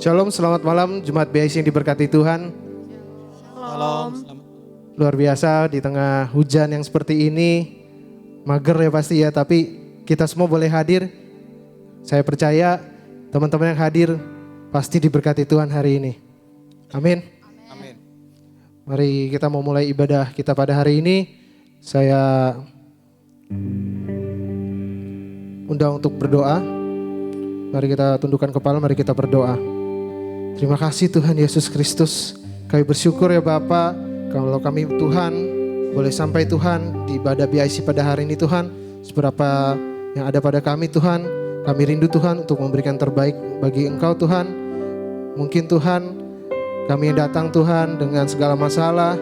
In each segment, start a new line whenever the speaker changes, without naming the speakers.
Shalom, selamat malam Jemaat BIC yang diberkati Tuhan.
Shalom.
Luar biasa di tengah hujan yang seperti ini. Mager ya pasti ya, tapi kita semua boleh hadir. Saya percaya teman-teman yang hadir pasti diberkati Tuhan hari ini. Amin.
Amin.
Mari kita mau mulai ibadah kita pada hari ini. Saya undang untuk berdoa. Mari kita tundukkan kepala, mari kita berdoa. Terima kasih Tuhan Yesus Kristus. Kami bersyukur ya Bapa, kalau kami Tuhan boleh sampai Tuhan di ibadah BIC pada hari ini Tuhan. Seberapa yang ada pada kami Tuhan, kami rindu Tuhan untuk memberikan terbaik bagi Engkau Tuhan. Mungkin Tuhan kami yang datang Tuhan dengan segala masalah,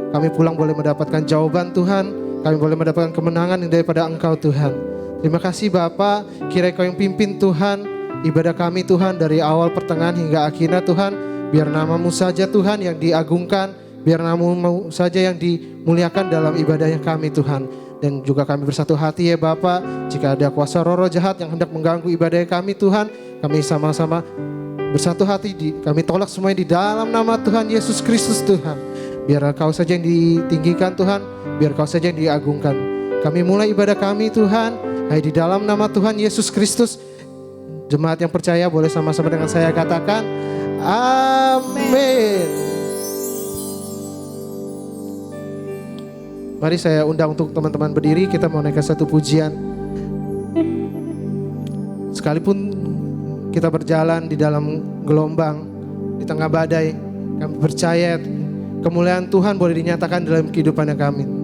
kami pulang boleh mendapatkan jawaban Tuhan. Kami boleh mendapatkan kemenangan daripada Engkau Tuhan. Terima kasih Bapa, kiranya Kau yang pimpin Tuhan ibadah kami Tuhan dari awal pertengahan hingga akhirnya Tuhan. Biar nama-Mu saja Tuhan yang diagungkan, biar nama-Mu saja yang dimuliakan dalam ibadahnya kami Tuhan. Dan juga kami bersatu hati ya Bapa, jika ada kuasa roh jahat yang hendak mengganggu ibadah kami Tuhan, kami sama-sama bersatu hati, kami tolak semuanya di dalam nama Tuhan Yesus Kristus Tuhan. Biar Kau saja yang ditinggikan Tuhan, biar Kau saja yang diagungkan. Kami mulai ibadah kami Tuhan, di dalam nama Tuhan Yesus Kristus. Jemaat yang percaya boleh sama-sama dengan saya katakan amin. Mari saya undang untuk teman-teman berdiri, kita mau naikkan satu pujian. Sekalipun kita berjalan di dalam gelombang, di tengah badai, kami percaya kemuliaan Tuhan boleh dinyatakan dalam kehidupan kami.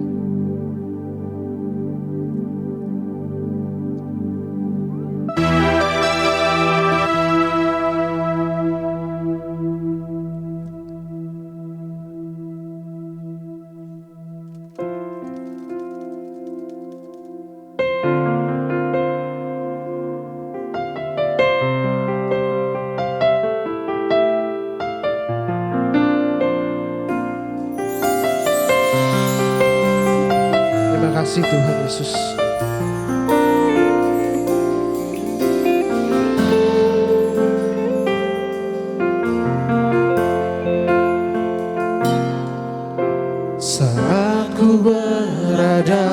Terima kasih Tuhan Yesus. Saat ku berada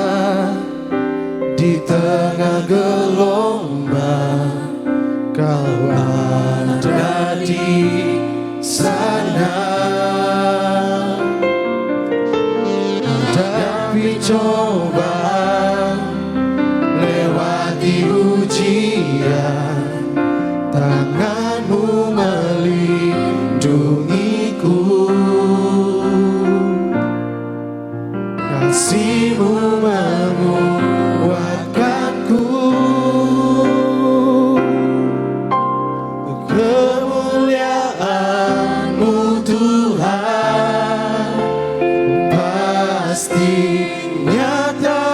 di tengah gelombang, Kau ada di sana. Hadapi cobaan, lewati ujian, tangan-Mu melindungiku, kasih-Mu menguatkanku. Kemuliaan-Mu Tuhan pasti nyata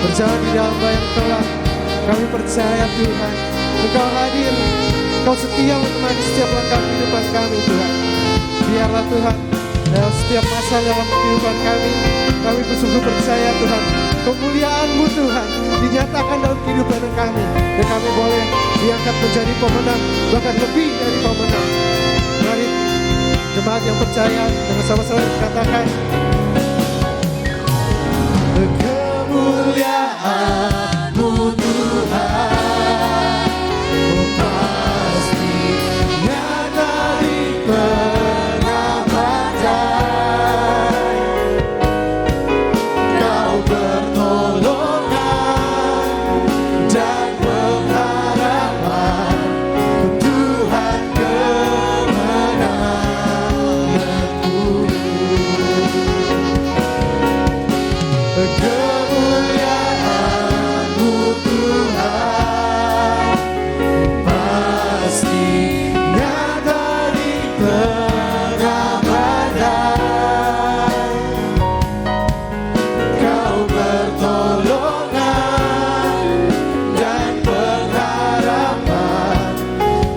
berjalan di dalam bayang gelap. Kami percaya Tuhan, Engkau hadir, Engkau setia menemani setiap langkah kehidupan kami Tuhan. Biarlah Tuhan, dalam setiap masa dalam kehidupan kami bersungguh percaya Tuhan, kemuliaan-Mu Tuhan dinyatakan dalam kehidupan kami. Dan kami boleh diangkat menjadi pemenang, bahkan lebih dari pemenang. Mari jemaat yang percaya dengan sama-sama katakan, kemuliaan-Mu Tuhan, pastinya dari pengamatan, Kau pertolongan dan pengharapan, Tuhan kemenanganku. Kemuliaan-Mu Tuhan, pastinya dari pengamatan, Kau pertolongan dan pengharapan,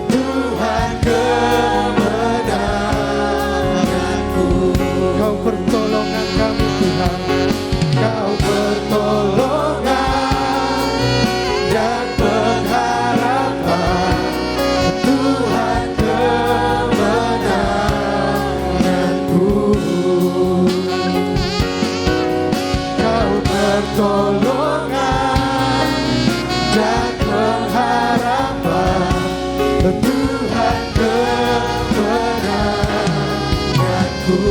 Tuhan kemenanganku. Kau pertolongan kami Tuhan, Kau pertolongan dan pengharapan, Tuhan kemenanganku. Kau pertolongan dan pengharapan, Tuhan kemenanganku.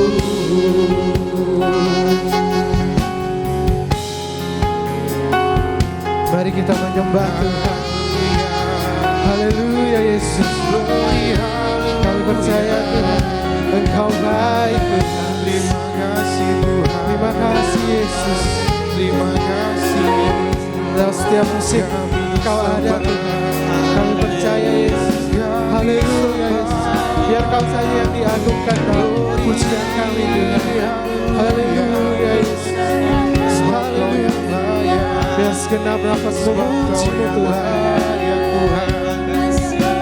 Mari kita menyembah Tuhan. Haleluya Yesus. Kami percaya Tuhan, Engkau baik Tuhan.
Terima kasih Tuhan.
Terima kasih Yesus.
Terima kasih.
Dalam setiap musim Engkau ada Tuhan. Kami percaya Yesus. Haleluya Yesus. Biar Kau saja yang diagungkan dalam pujian kami Tuhan. Haleluya Yesus. Haleluya. Biar segenap nafas memuji-Mu Tuhan.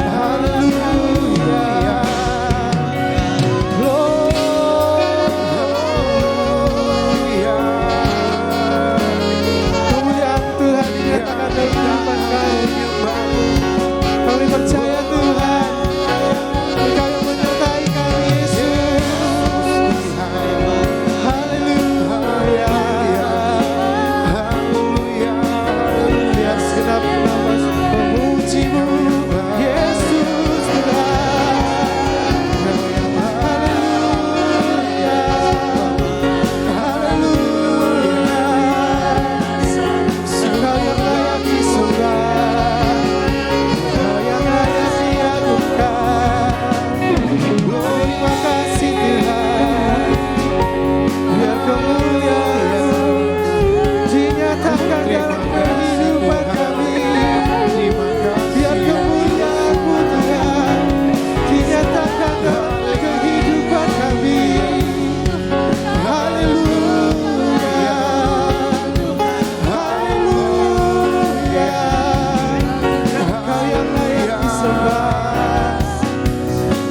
Haleluya. Kemuliaan Tuhan dinyatakan dalam kehidupan kami. Kami percaya Tuhan, Engkau yang menyertai kami Yesus. Haleluya. Biar segenap nafas memuji-Mu Yesus Tuhan. Haleluya. Haleluya. Engkau yang layak disembah, Engkau yang layak diagungkan. Terima kasih Tuhan. Biar kemuliaan-Mu dinyatakan dalam kehidupan kami. Biar kemuliaan-Mu Tuhan dinyatakan dalam kehidupan kami. Haleluya. Haleluya. Engkau yang layak disembah,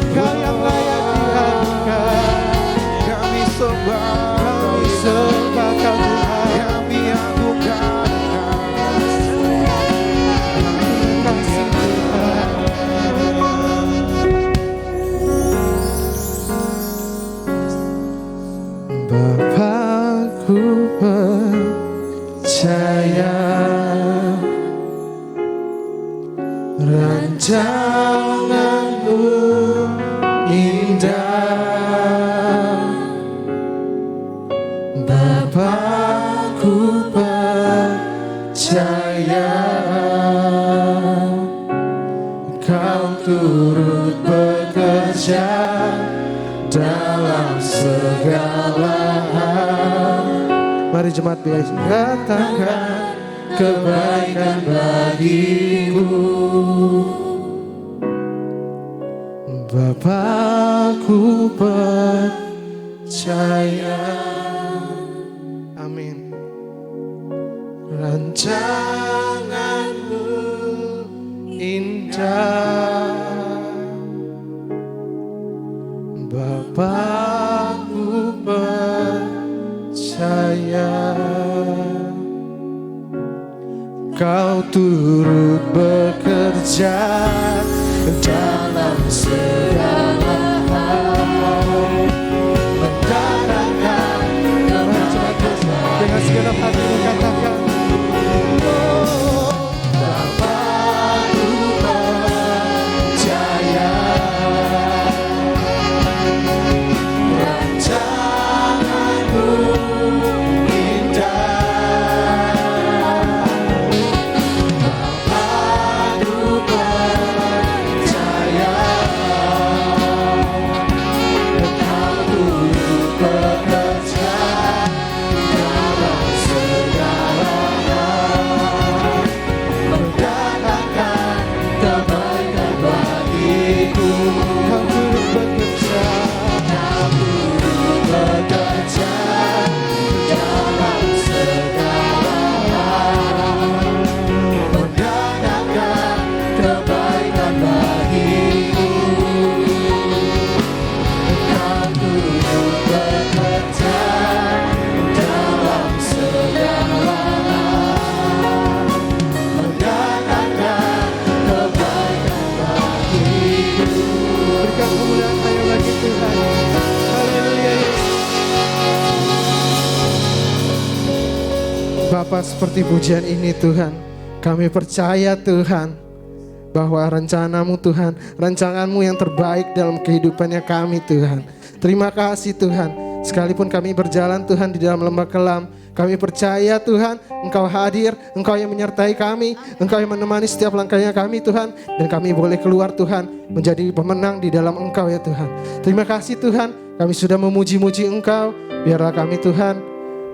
Engkau yang layak diagungkan.
Kami sembah,
Kami sembah Kau Tuhan.
kami agungkan.
Terima kasih Tuhan. Bapakku percaya rancangan-Mu indah. Bapakku percaya Kau turut bekerja dalam segala hal. Mari jemaat biasa katakan kebaikan bagiku. Bapakku percaya. Amin. rancanganmu indah. Bapa-Ku percaya Kau turut bekerja dalam segala hal, mendatangkan kebahagiaan. Dengan segenap hati katakan, Bapa-Ku percaya rancanganmu indah. Bapa-Ku percaya Kau turut bekerja dalam segala hal, mendatangkan kebaikan bagiku. Kau turut bekerja dalam segala hal, mendatangkan kebaikan bagiku. Kau turut bekerja dalam segala hal, mendatangkan kebaikan bagiku. Berikan kemuliaan hanya bagi Tuhan. Haleluya. Bapa, seperti pujian ini Tuhan, kami percaya Tuhan bahwa rencanamu Tuhan, rancanganmu yang terbaik dalam kehidupannya kami Tuhan. Terima kasih Tuhan, sekalipun kami berjalan Tuhan di dalam lembah kelam, kami percaya Tuhan Engkau hadir, Engkau yang menyertai kami, Engkau yang menemani setiap langkahnya kami Tuhan, dan kami boleh keluar Tuhan menjadi pemenang di dalam Engkau ya Tuhan. Terima kasih Tuhan, kami sudah memuji-muji Engkau, biarlah kami Tuhan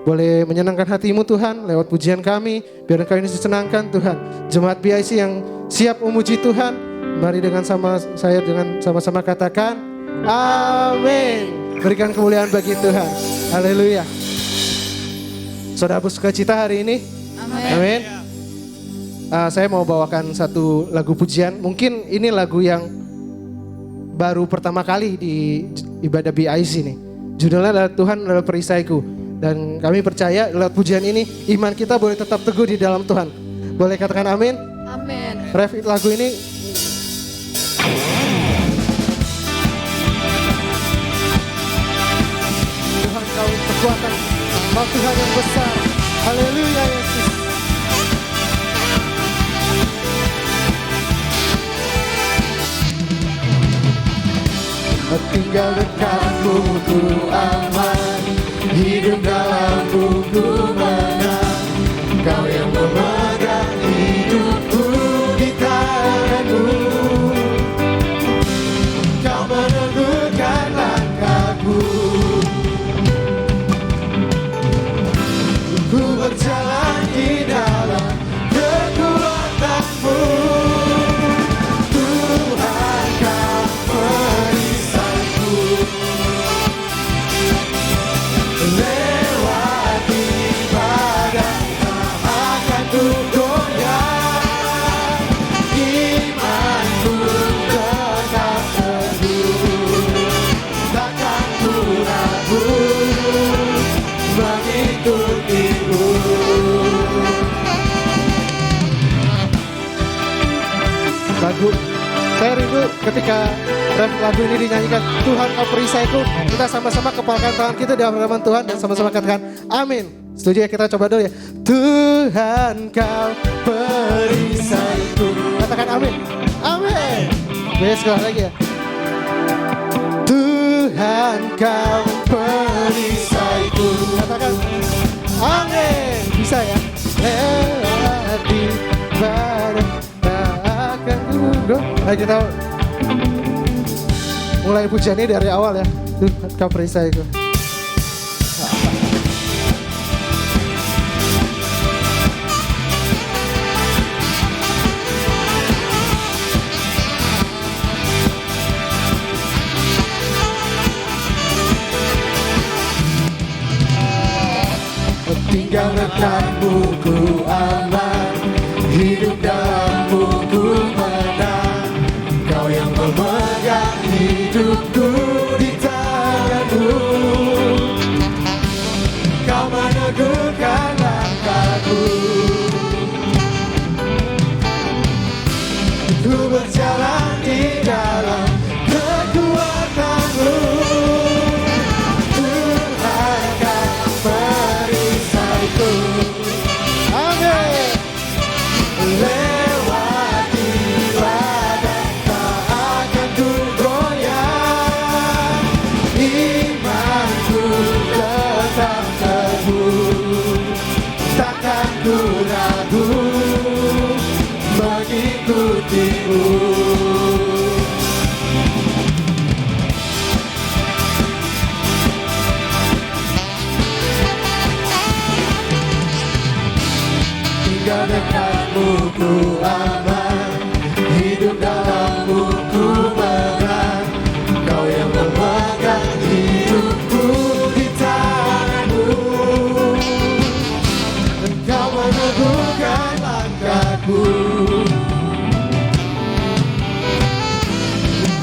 boleh menyenangkan hatimu Tuhan lewat pujian kami. Biar Engkau ini disenangkan Tuhan. Jemaat BIC yang siap memuji Tuhan, mari dengan sama-sama katakan amin. Berikan kemuliaan bagi Tuhan. Haleluya. Saudara bersukacita hari ini? Amin. Saya mau bawakan satu lagu pujian. Mungkin ini lagu yang baru pertama kali di ibadah BIC nih. Judulnya adalah Tuhan adalah perisaiku. Dan kami percaya lewat pujian ini iman kita boleh tetap teguh di dalam Tuhan. Boleh katakan amin?
Amin.
Ref, lagu ini Tuhan kau kekuatan, Kau Tuhan yang besar. Haleluya Yesus. Tinggal dekatmu ku aman, hidup dalammu ku menang. Kau yang memegang hidupku di tanganmu, Kau menentukan langkahku. Ku berjalan di dalam kekuatanmu. Tuhan Kau perisaiku, lewati badai tak akan ku goyah. Imanku tetap teguh, takkan ku ragu mengikutimu. Lagu saya rindu ketika lagu ini dinyanyikan, Tuhan Kau perisaiku. Kita sama-sama kepalkan tangan kita di hadapan Tuhan dan sama-sama katakan amin. Setuju ya? Kita coba dulu ya. Tuhan Kau perisaiku. Katakan amin. Amin. Boleh sekali lagi ya. Tuhan Kau perisaiku. Katakan amin. Bisa ya. Lewati badai tak akan ku. Ayo kita mulai pujiannya dari awal ya. Tuhan Kau perisaiku. Tinggal
dekatmu ku aman, hidup dalammu ku menang. Kau yang memegang hidupku di tanganmu, Kau meneguhkan langkahku. Ku berjalan di dalam kekuatan-Mu, Tuhan kan perisaiku. Amin. Lewati badai tak akan ku goyah, imanku tetap teguh, takkan ku ragu mengikutimu. Hingga dekatmu ku aman, hidup dalammu ku menang. Kau yang memegang hidupku di tanganmu, Kau meneguhkan langkahku.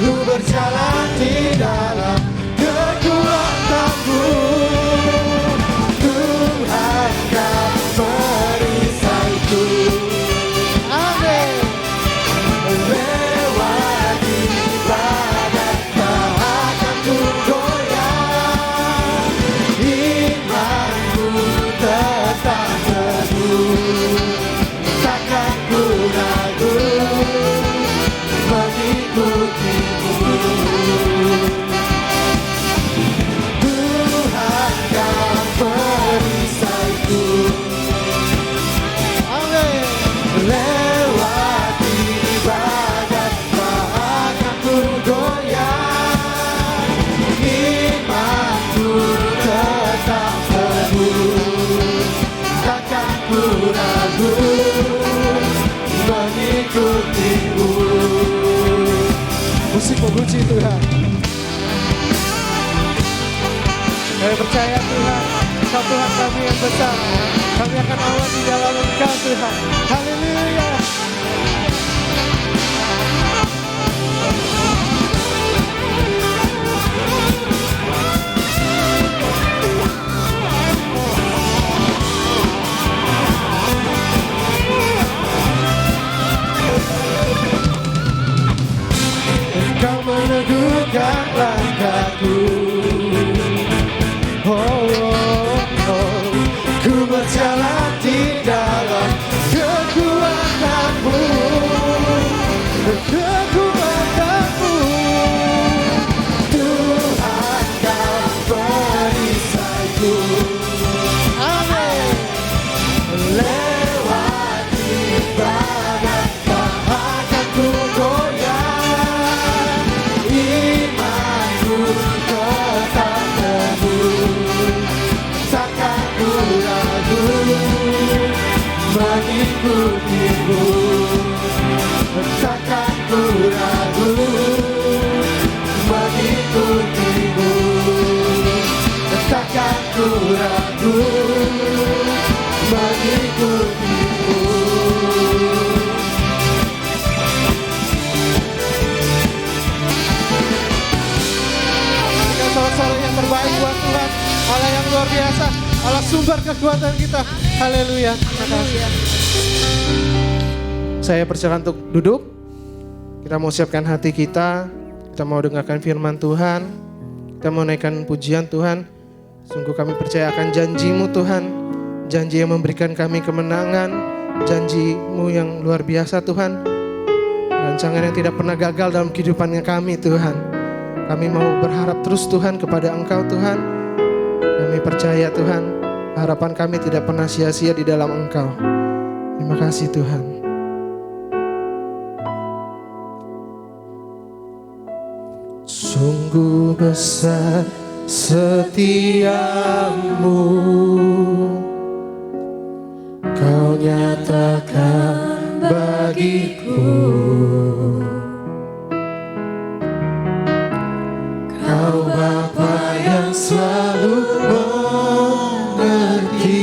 Ku berjalan di dalam kekuatan-Mu, Tuhan kan perisaiku. Amin. Lewati badai tak akan ku goyah, imanku tetap teguh, takkan ku ragu mengikutimu. Tuhan kan perisaiku. Amin. Lewati badai tak akan ku goyah, imanku tetap teguh, takkan ku ragu mengikutimu. Musik memuji Tuhan. Kami percaya Tuhan, Kau Tuhan kami yang besar. Kami akan awal di dalam Engkau Tuhan. Haleluya. Kau meneguhkan langkahku. Oh, oh, oh. Ku berjalan di dalam kekuatan-Mu, kekuatan-Mu. Tuhan kan perisaiku. Amin. Lewati badai tak akan ku goyah, imanku tetap teguh, takkan ku ragu mengikutimu. Takkan ku ragu mengikutimu. Takkan ku ragu mengikutimu. Berikan sorak-sorak yang terbaik buat Tuhan, Allah yang luar biasa, Allah sumber kekuatan kita. Haleluya. Terima kasih. Saya persilakan untuk duduk. Kita mau siapkan hati kita. Kita mau dengarkan firman Tuhan. Kita mau naikkan pujian Tuhan. Sungguh kami percaya akan janji-Mu Tuhan. Janji yang memberikan kami kemenangan. Janji-Mu yang luar biasa Tuhan. Rancangan yang tidak pernah gagal dalam kehidupannya kami Tuhan. Kami mau berharap terus Tuhan kepada Engkau Tuhan. Kami percaya Tuhan, harapan kami tidak pernah sia-sia di dalam Engkau. Terima kasih Tuhan. Sungguh besar setiamu, Kau nyatakan bagiku. Kau Bapa yang selalu mengerti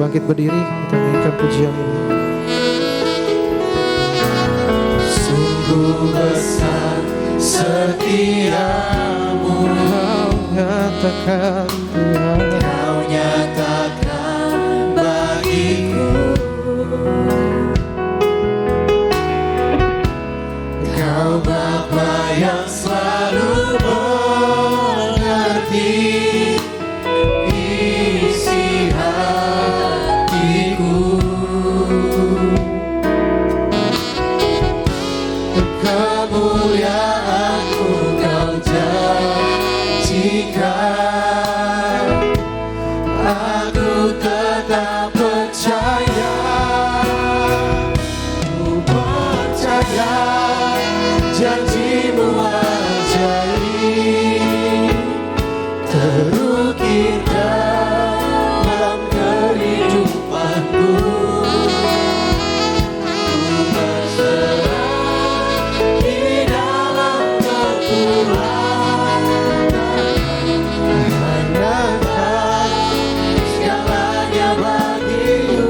bangkit berdiri, kita nyanyikan pujian ini.
Sungguh besar setiamu,
Kau nyatakan Tuhan,
Kau nyatakan bagiku. Kau Bapa yang selalu mengerti isi hatiku. Kemuliaanmu Kau janjikan, aku tetap percaya. Ku percaya janjimu ajaib, terukir dalam kehidupanku. Ku berserah di dalam kekuatan, hanya Kau segalanya bagiku.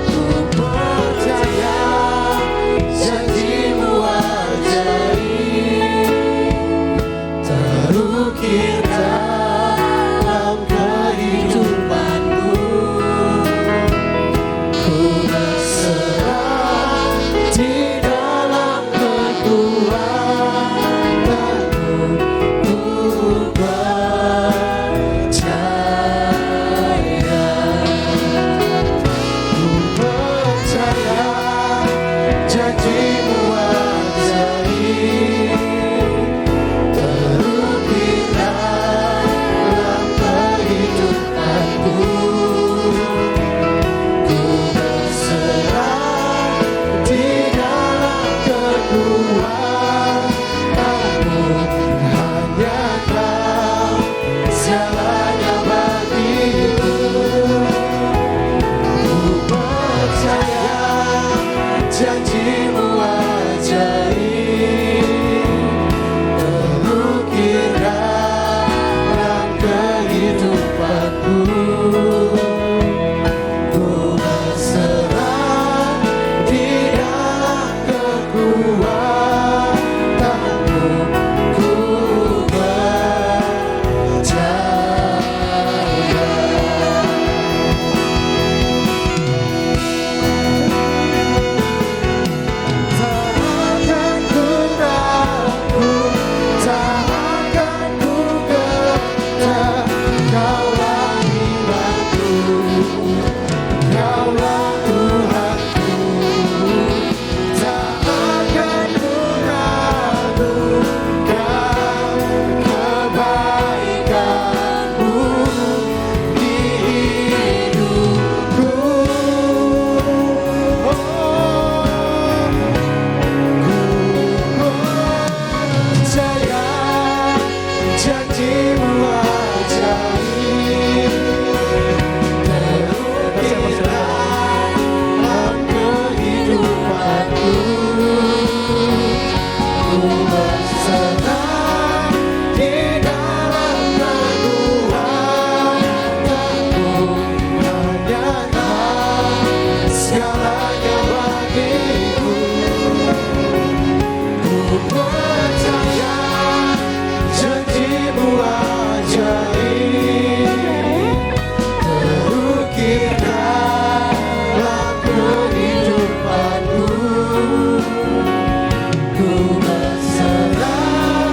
Ku percaya janjimu ajaib, terukir dalam kehidupanku. Ku berserah di dalam kekuatanmu. Ku percaya, ku percaya janjimu ajaib, terukir dalam kehidupanku. Ku berserah di dalam kekuatanmu, hanya Kau segalanya bagiku. Ku percaya janjimu ajaib, terukir dalam kehidupanku. Ku berserah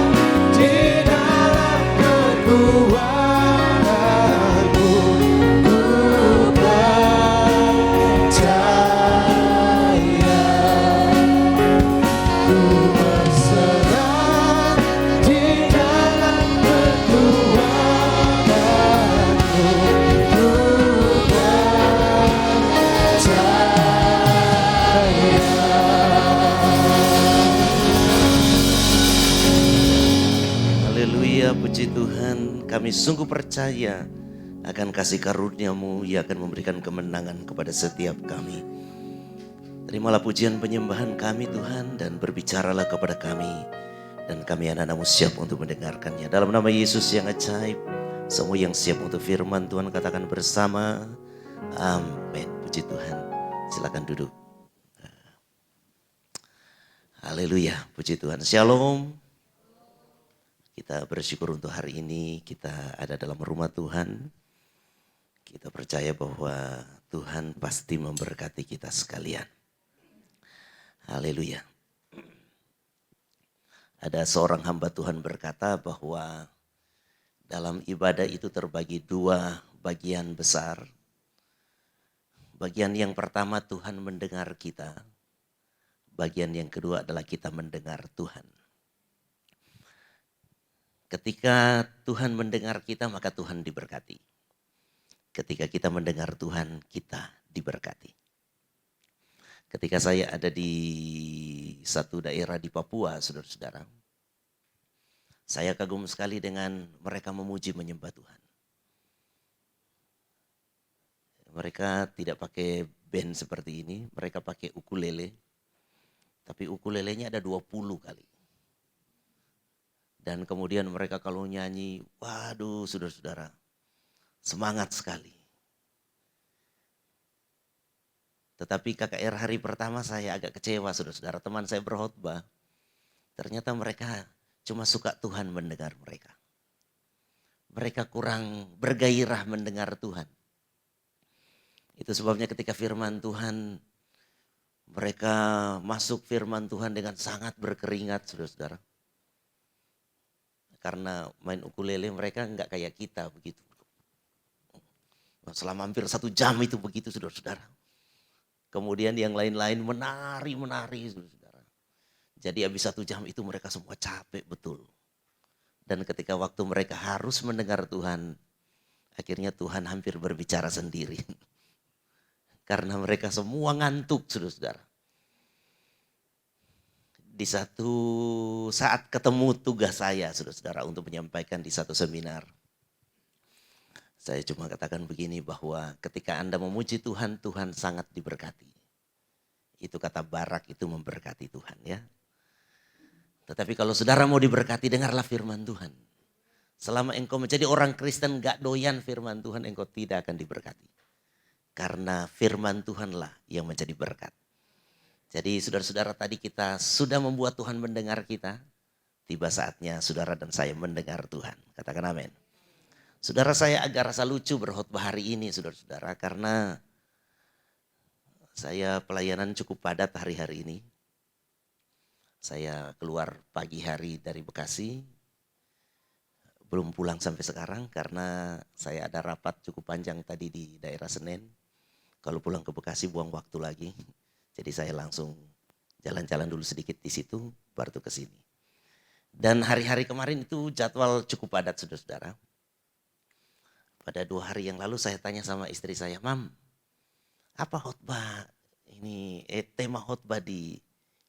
di dalam kekuatanmu. Ku
Puji Tuhan, kami sungguh percaya akan kasih karunia-Mu yang akan memberikan kemenangan kepada setiap kami. Terimalah pujian penyembahan kami Tuhan, dan berbicaralah kepada kami. Dan kami anak-anak-Mu siap untuk mendengarkannya. Dalam nama Yesus yang ajaib, Semua yang siap untuk firman Tuhan katakan bersama. Amin. Puji Tuhan. Silakan duduk. Haleluya. Puji Tuhan. Shalom. Kita bersyukur untuk hari ini kita ada dalam rumah Tuhan. Kita percaya bahwa Tuhan pasti memberkati kita sekalian. Haleluya. Ada seorang hamba Tuhan berkata bahwa dalam ibadah itu terbagi dua bagian besar. Bagian yang pertama Tuhan mendengar kita. Bagian yang kedua adalah kita mendengar Tuhan. Ketika Tuhan mendengar kita maka Tuhan diberkati. Ketika kita mendengar Tuhan kita diberkati. Ketika saya ada di satu daerah di Papua, saudara-saudara. Saya kagum sekali dengan mereka memuji menyembah Tuhan. Mereka tidak pakai band seperti ini, mereka pakai ukulele. Tapi ukulelenya ada 20 kali. Dan kemudian mereka kalau nyanyi, waduh saudara-saudara, semangat sekali. Tetapi KKR hari pertama saya agak kecewa saudara-saudara, teman saya berkhotbah. Ternyata mereka cuma suka Tuhan mendengar mereka. Mereka kurang bergairah mendengar Tuhan. Itu sebabnya ketika firman Tuhan, mereka masuk firman Tuhan dengan sangat berkeringat saudara-saudara. Karena main ukulele mereka enggak kayak kita begitu. Selama hampir 1 jam itu begitu saudara-saudara. Kemudian yang lain-lain menari saudara-saudara. Jadi habis 1 jam itu mereka semua capek betul. Dan ketika waktu mereka harus mendengar Tuhan, akhirnya Tuhan hampir berbicara sendiri. Karena mereka semua ngantuk saudara-saudara. Di satu saat ketemu tugas saya saudara-saudara untuk menyampaikan di satu seminar. Saya cuma katakan begini bahwa ketika Anda memuji Tuhan, Tuhan sangat diberkati. Itu kata Barak itu memberkati Tuhan ya. Tetapi kalau saudara mau diberkati, dengarlah firman Tuhan. Selama engkau menjadi orang Kristen gak doyan firman Tuhan, engkau tidak akan diberkati. Karena firman Tuhanlah yang menjadi berkat. Jadi saudara-saudara tadi kita sudah membuat Tuhan mendengar kita. Tiba saatnya saudara dan saya mendengar Tuhan. Katakan amin. Saudara saya agak rasa lucu berkhotbah hari ini saudara-saudara. Karena saya pelayanan cukup padat hari-hari ini. Saya keluar pagi hari dari Bekasi. Belum pulang sampai sekarang karena saya ada rapat cukup panjang tadi di daerah Senen. Kalau pulang ke Bekasi buang waktu lagi. Jadi saya langsung jalan-jalan dulu sedikit di situ, baru ke sini. Dan hari-hari kemarin itu jadwal cukup padat saudara-saudara. Pada 2 hari yang lalu saya tanya sama istri saya, Mam, apa khotbah ini, tema khotbah di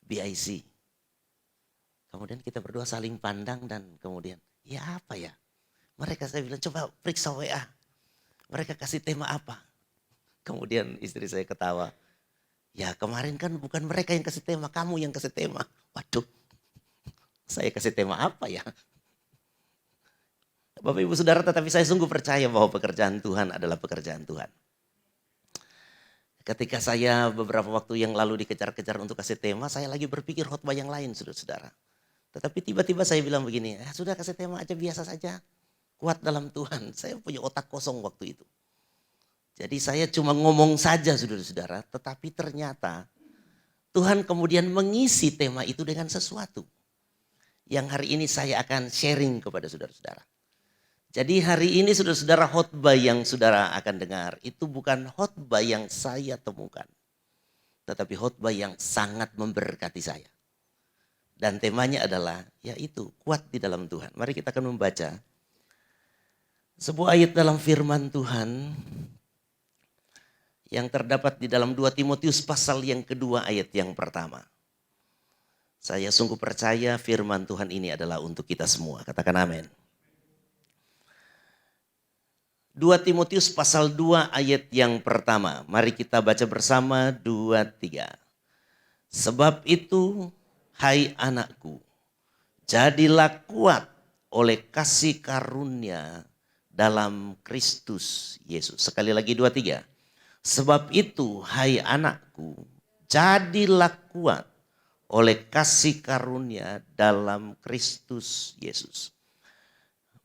BIC? Kemudian kita berdua saling pandang dan kemudian, ya apa ya? Mereka saya bilang, coba periksa WA. Mereka kasih tema apa? Kemudian istri saya ketawa. Ya kemarin kan bukan mereka yang kasih tema, kamu yang kasih tema. Waduh, saya kasih tema apa ya? Bapak Ibu Saudara, tetapi saya sungguh percaya bahwa pekerjaan Tuhan adalah pekerjaan Tuhan. Ketika saya beberapa waktu yang lalu dikejar-kejar untuk kasih tema, saya lagi berpikir khotbah yang lain saudara-saudara. Tetapi tiba-tiba saya bilang begini, sudah kasih tema aja biasa saja. Kuat dalam Tuhan, saya punya otak kosong waktu itu. Jadi saya cuma ngomong saja saudara-saudara, tetapi ternyata Tuhan kemudian mengisi tema itu dengan sesuatu. Yang hari ini saya akan sharing kepada saudara-saudara. Jadi hari ini saudara-saudara khotbah yang saudara akan dengar itu bukan khotbah yang saya temukan. Tetapi khotbah yang sangat memberkati saya. Dan temanya adalah yaitu kuat di dalam Tuhan. Mari kita akan membaca sebuah ayat dalam firman Tuhan yang terdapat di dalam 2 Timotius pasal yang kedua ayat yang pertama. Saya sungguh percaya firman Tuhan ini adalah untuk kita semua. Katakan amin. 2 Timotius pasal 2 ayat yang pertama. Mari kita baca bersama 2, 3. Sebab itu, hai anakku, jadilah kuat oleh kasih karunia dalam Kristus Yesus. Sekali lagi 2, 3. Sebab itu hai anakku, jadilah kuat oleh kasih karunia dalam Kristus Yesus.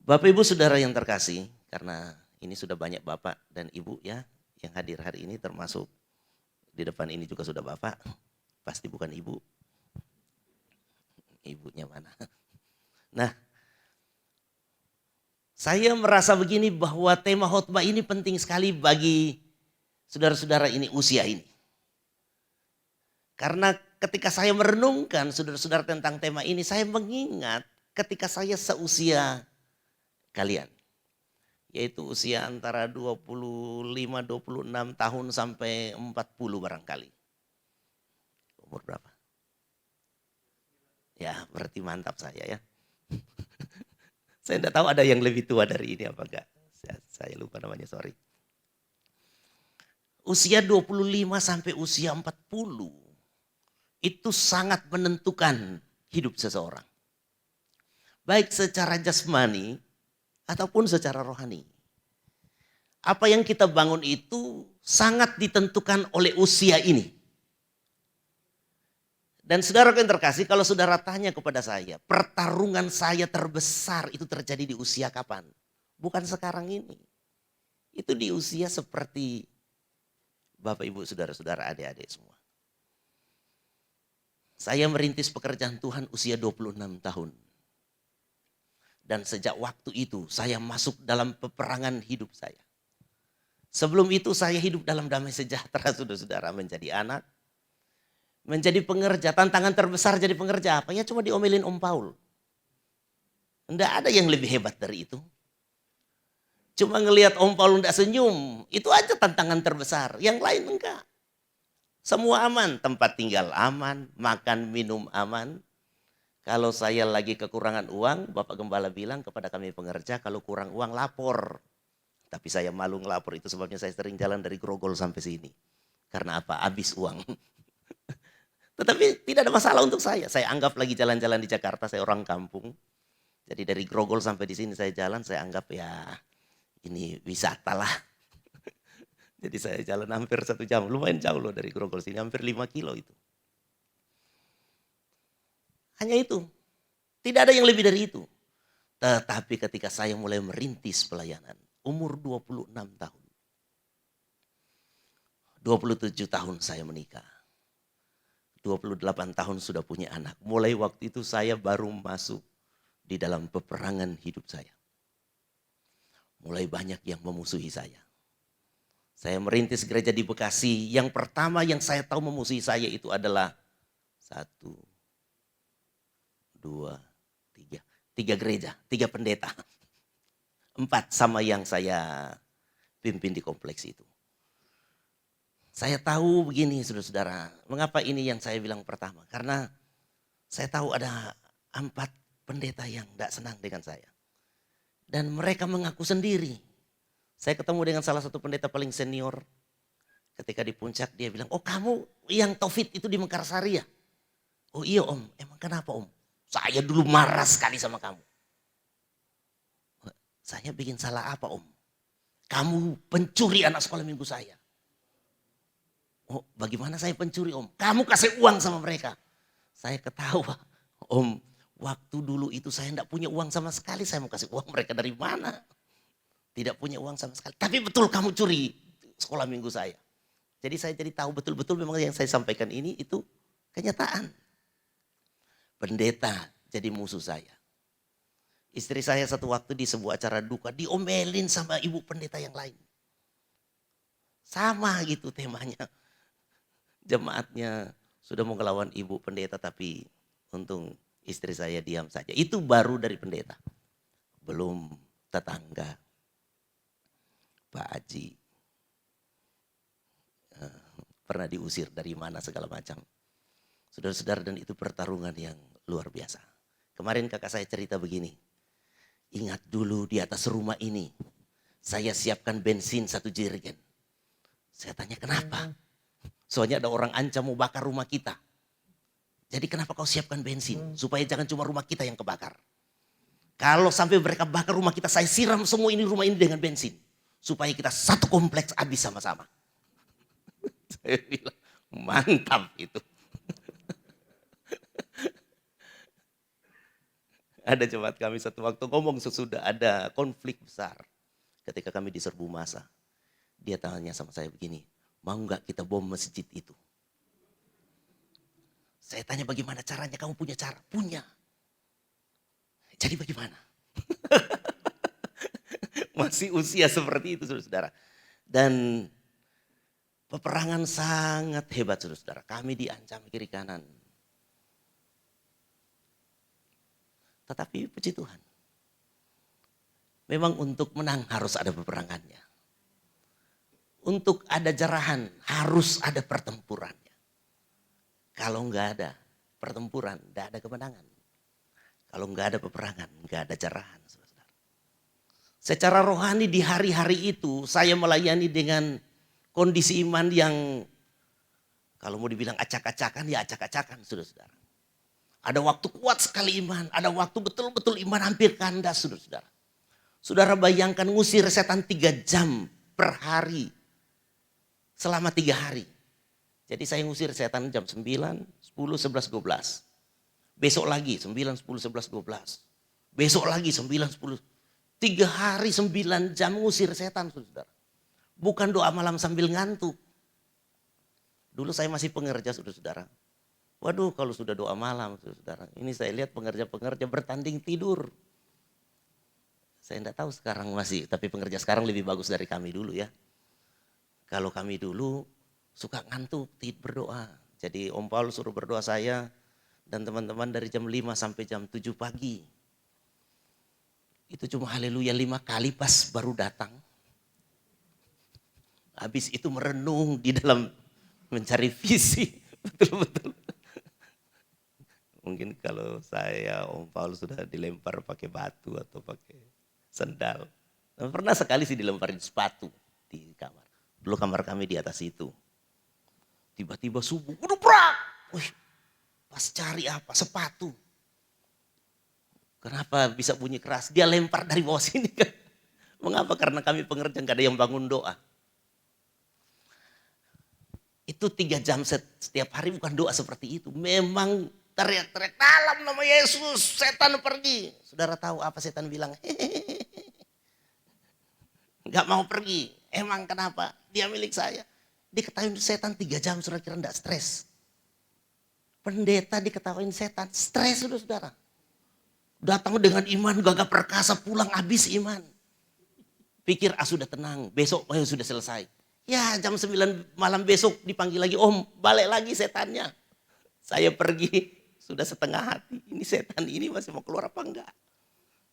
Bapak Ibu Saudara yang terkasih, karena ini sudah banyak Bapak dan Ibu ya yang hadir hari ini, termasuk di depan ini juga sudah Bapak, pasti bukan Ibu. Ibunya mana? Nah, saya merasa begini bahwa tema khotbah ini penting sekali bagi saudara-saudara ini usia ini. Karena ketika saya merenungkan saudara-saudara tentang tema ini, saya mengingat ketika saya seusia kalian. Yaitu usia antara 25, 26 tahun sampai 40 barangkali. Umur berapa? Ya berarti mantap saya ya. Saya tidak tahu ada yang lebih tua dari ini apa enggak. Saya lupa namanya, sorry. Usia 25 sampai usia 40 itu sangat menentukan hidup seseorang. Baik secara jasmani ataupun secara rohani. Apa yang kita bangun itu sangat ditentukan oleh usia ini. Dan saudara yang terkasih, kalau saudara tanya kepada saya, pertarungan saya terbesar itu terjadi di usia kapan? Bukan sekarang ini. Itu di usia seperti Bapak, Ibu, saudara-saudara, adik-adik semua. Saya merintis pekerjaan Tuhan usia 26 tahun. Dan sejak waktu itu saya masuk dalam peperangan hidup saya. Sebelum itu saya hidup dalam damai sejahtera, saudara-saudara, menjadi anak. Menjadi pengerja, tantangan terbesar jadi pengerja apa? Ya cuma diomelin Om Paul. Enggak ada yang lebih hebat dari itu. Cuma ngelihat Om Paul enggak senyum, itu aja tantangan terbesar. Yang lain enggak. Semua aman, tempat tinggal aman, makan minum aman. Kalau saya lagi kekurangan uang, Bapak Gembala bilang kepada kami pengerja, kalau kurang uang lapor. Tapi saya malu ngelapor, itu sebabnya saya sering jalan dari Grogol sampai sini. Karena apa? Habis uang. Tetapi tidak ada masalah untuk saya. Saya anggap lagi jalan-jalan di Jakarta, saya orang kampung. Jadi dari Grogol sampai di sini saya jalan, saya anggap ya ini wisata lah. Jadi saya jalan hampir 1 jam, lumayan jauh loh dari Grogol sini, hampir 5 kilo itu. Hanya itu, tidak ada yang lebih dari itu. Tetapi ketika saya mulai merintis pelayanan, umur 26 tahun. 27 tahun saya menikah. 28 tahun sudah punya anak. Mulai waktu itu saya baru masuk di dalam peperangan hidup saya. Mulai banyak yang memusuhi saya. Saya merintis gereja di Bekasi. Yang pertama yang saya tahu memusuhi saya itu adalah 1, 2, 3. 3 gereja, 3 pendeta. 4 sama yang saya pimpin di kompleks itu. Saya tahu begini saudara-saudara, mengapa ini yang saya bilang pertama? Karena saya tahu ada 4 pendeta yang tidak senang dengan saya. Dan mereka mengaku sendiri. Saya ketemu dengan salah satu pendeta paling senior. Ketika di puncak dia bilang, oh kamu yang Taufik itu di Mekarsari ya? Oh iya om, emang kenapa om? Saya dulu marah sekali sama kamu. Saya bikin salah apa om? Kamu pencuri anak sekolah minggu saya. Oh, bagaimana saya pencuri om? Kamu kasih uang sama mereka. Saya ketawa. Om, waktu dulu itu saya tidak punya uang sama sekali. Saya mau kasih uang mereka dari mana? Tidak punya uang sama sekali. Tapi betul kamu curi sekolah minggu saya. Jadi saya jadi tahu betul-betul memang yang saya sampaikan ini itu kenyataan. Pendeta jadi musuh saya. Istri saya satu waktu di sebuah acara duka diomelin sama ibu pendeta yang lain. Sama gitu temanya. Jemaatnya sudah mau ngelawan ibu pendeta tapi untung istri saya diam saja. Itu baru dari pendeta. Belum tetangga. Pak Haji. Pernah diusir dari mana segala macam. Saudara-saudara, dan itu pertarungan yang luar biasa. Kemarin kakak saya cerita begini. Ingat dulu di atas rumah ini. Saya siapkan bensin 1 jerigen. Saya tanya kenapa? Soalnya ada orang ancam mau bakar rumah kita. Jadi kenapa kau siapkan bensin? Supaya jangan cuma rumah kita yang kebakar. Kalau sampai mereka bakar rumah kita, saya siram semua ini rumah ini dengan bensin. Supaya kita satu kompleks habis sama-sama. Saya bilang, mantap itu. Ada jemaat kami satu waktu ngomong sesudah ada konflik besar. Ketika kami diserbu massa. Dia tanya sama saya begini, mau nggak kita bom masjid itu? Saya tanya bagaimana caranya, kamu punya cara? Punya. Jadi bagaimana? Masih usia seperti itu saudara-saudara. Dan peperangan sangat hebat saudara-saudara. Kami diancam kiri kanan. Tetapi puji Tuhan. Memang untuk menang harus ada peperangannya. Untuk ada jarahan harus ada pertempurannya. Kalau enggak ada pertempuran, enggak ada kemenangan. Kalau enggak ada peperangan, enggak ada jarahan. Saudara. Secara rohani di hari-hari itu saya melayani dengan kondisi iman yang kalau mau dibilang acak-acakan ya acak-acakan saudara-saudara. Ada waktu kuat sekali iman, ada waktu betul-betul iman hampir kandas saudara-saudara. Saudara bayangkan ngusir setan 3 jam per hari selama 3 hari. Jadi saya ngusir setan jam 9, 10, 11, 12. Besok lagi 9, 10, 11, 12. Besok lagi 9, 10. 3 hari 9 jam ngusir setan saudara. Bukan doa malam sambil ngantuk. Dulu saya masih pengerja saudara-saudara. Waduh kalau sudah doa malam saudara. Ini saya lihat pengerja-pengerja bertanding tidur. Saya tidak tahu sekarang masih, tapi pengerja sekarang lebih bagus dari kami dulu ya. Kalau kami dulu suka ngantuk, tidak berdoa. Jadi Om Paul suruh berdoa saya dan teman-teman dari jam 5 sampai jam 7 pagi. Itu cuma haleluya 5 kali pas baru datang. Habis itu merenung di dalam mencari visi. Betul-betul. Mungkin kalau saya Om Paul sudah dilempar pakai batu atau pakai sendal. Pernah sekali sih dilemparin sepatu di kamar. Dulu kamar kami di atas itu. Tiba-tiba subuh, udah brak. Wih, pas cari apa? Sepatu. Kenapa bisa bunyi keras? Dia lempar dari bawah sini kan. Mengapa? Karena kami pengerja gak ada yang bangun doa. Itu 3 jam setiap hari bukan doa seperti itu. Memang teriak-teriak dalam nama Yesus, setan pergi. Saudara tahu apa setan bilang? Gak mau pergi. Emang kenapa? Dia milik saya. Diketahui setan 3 jam saudara kira enggak stres. Pendeta diketawain setan, stres saudara. Datang dengan iman gagah perkasa, pulang habis iman. Pikir sudah tenang, besok sudah selesai. Ya jam 9 malam besok dipanggil lagi, Om balik lagi setannya. Saya pergi sudah setengah hati, ini setan ini masih mau keluar apa enggak.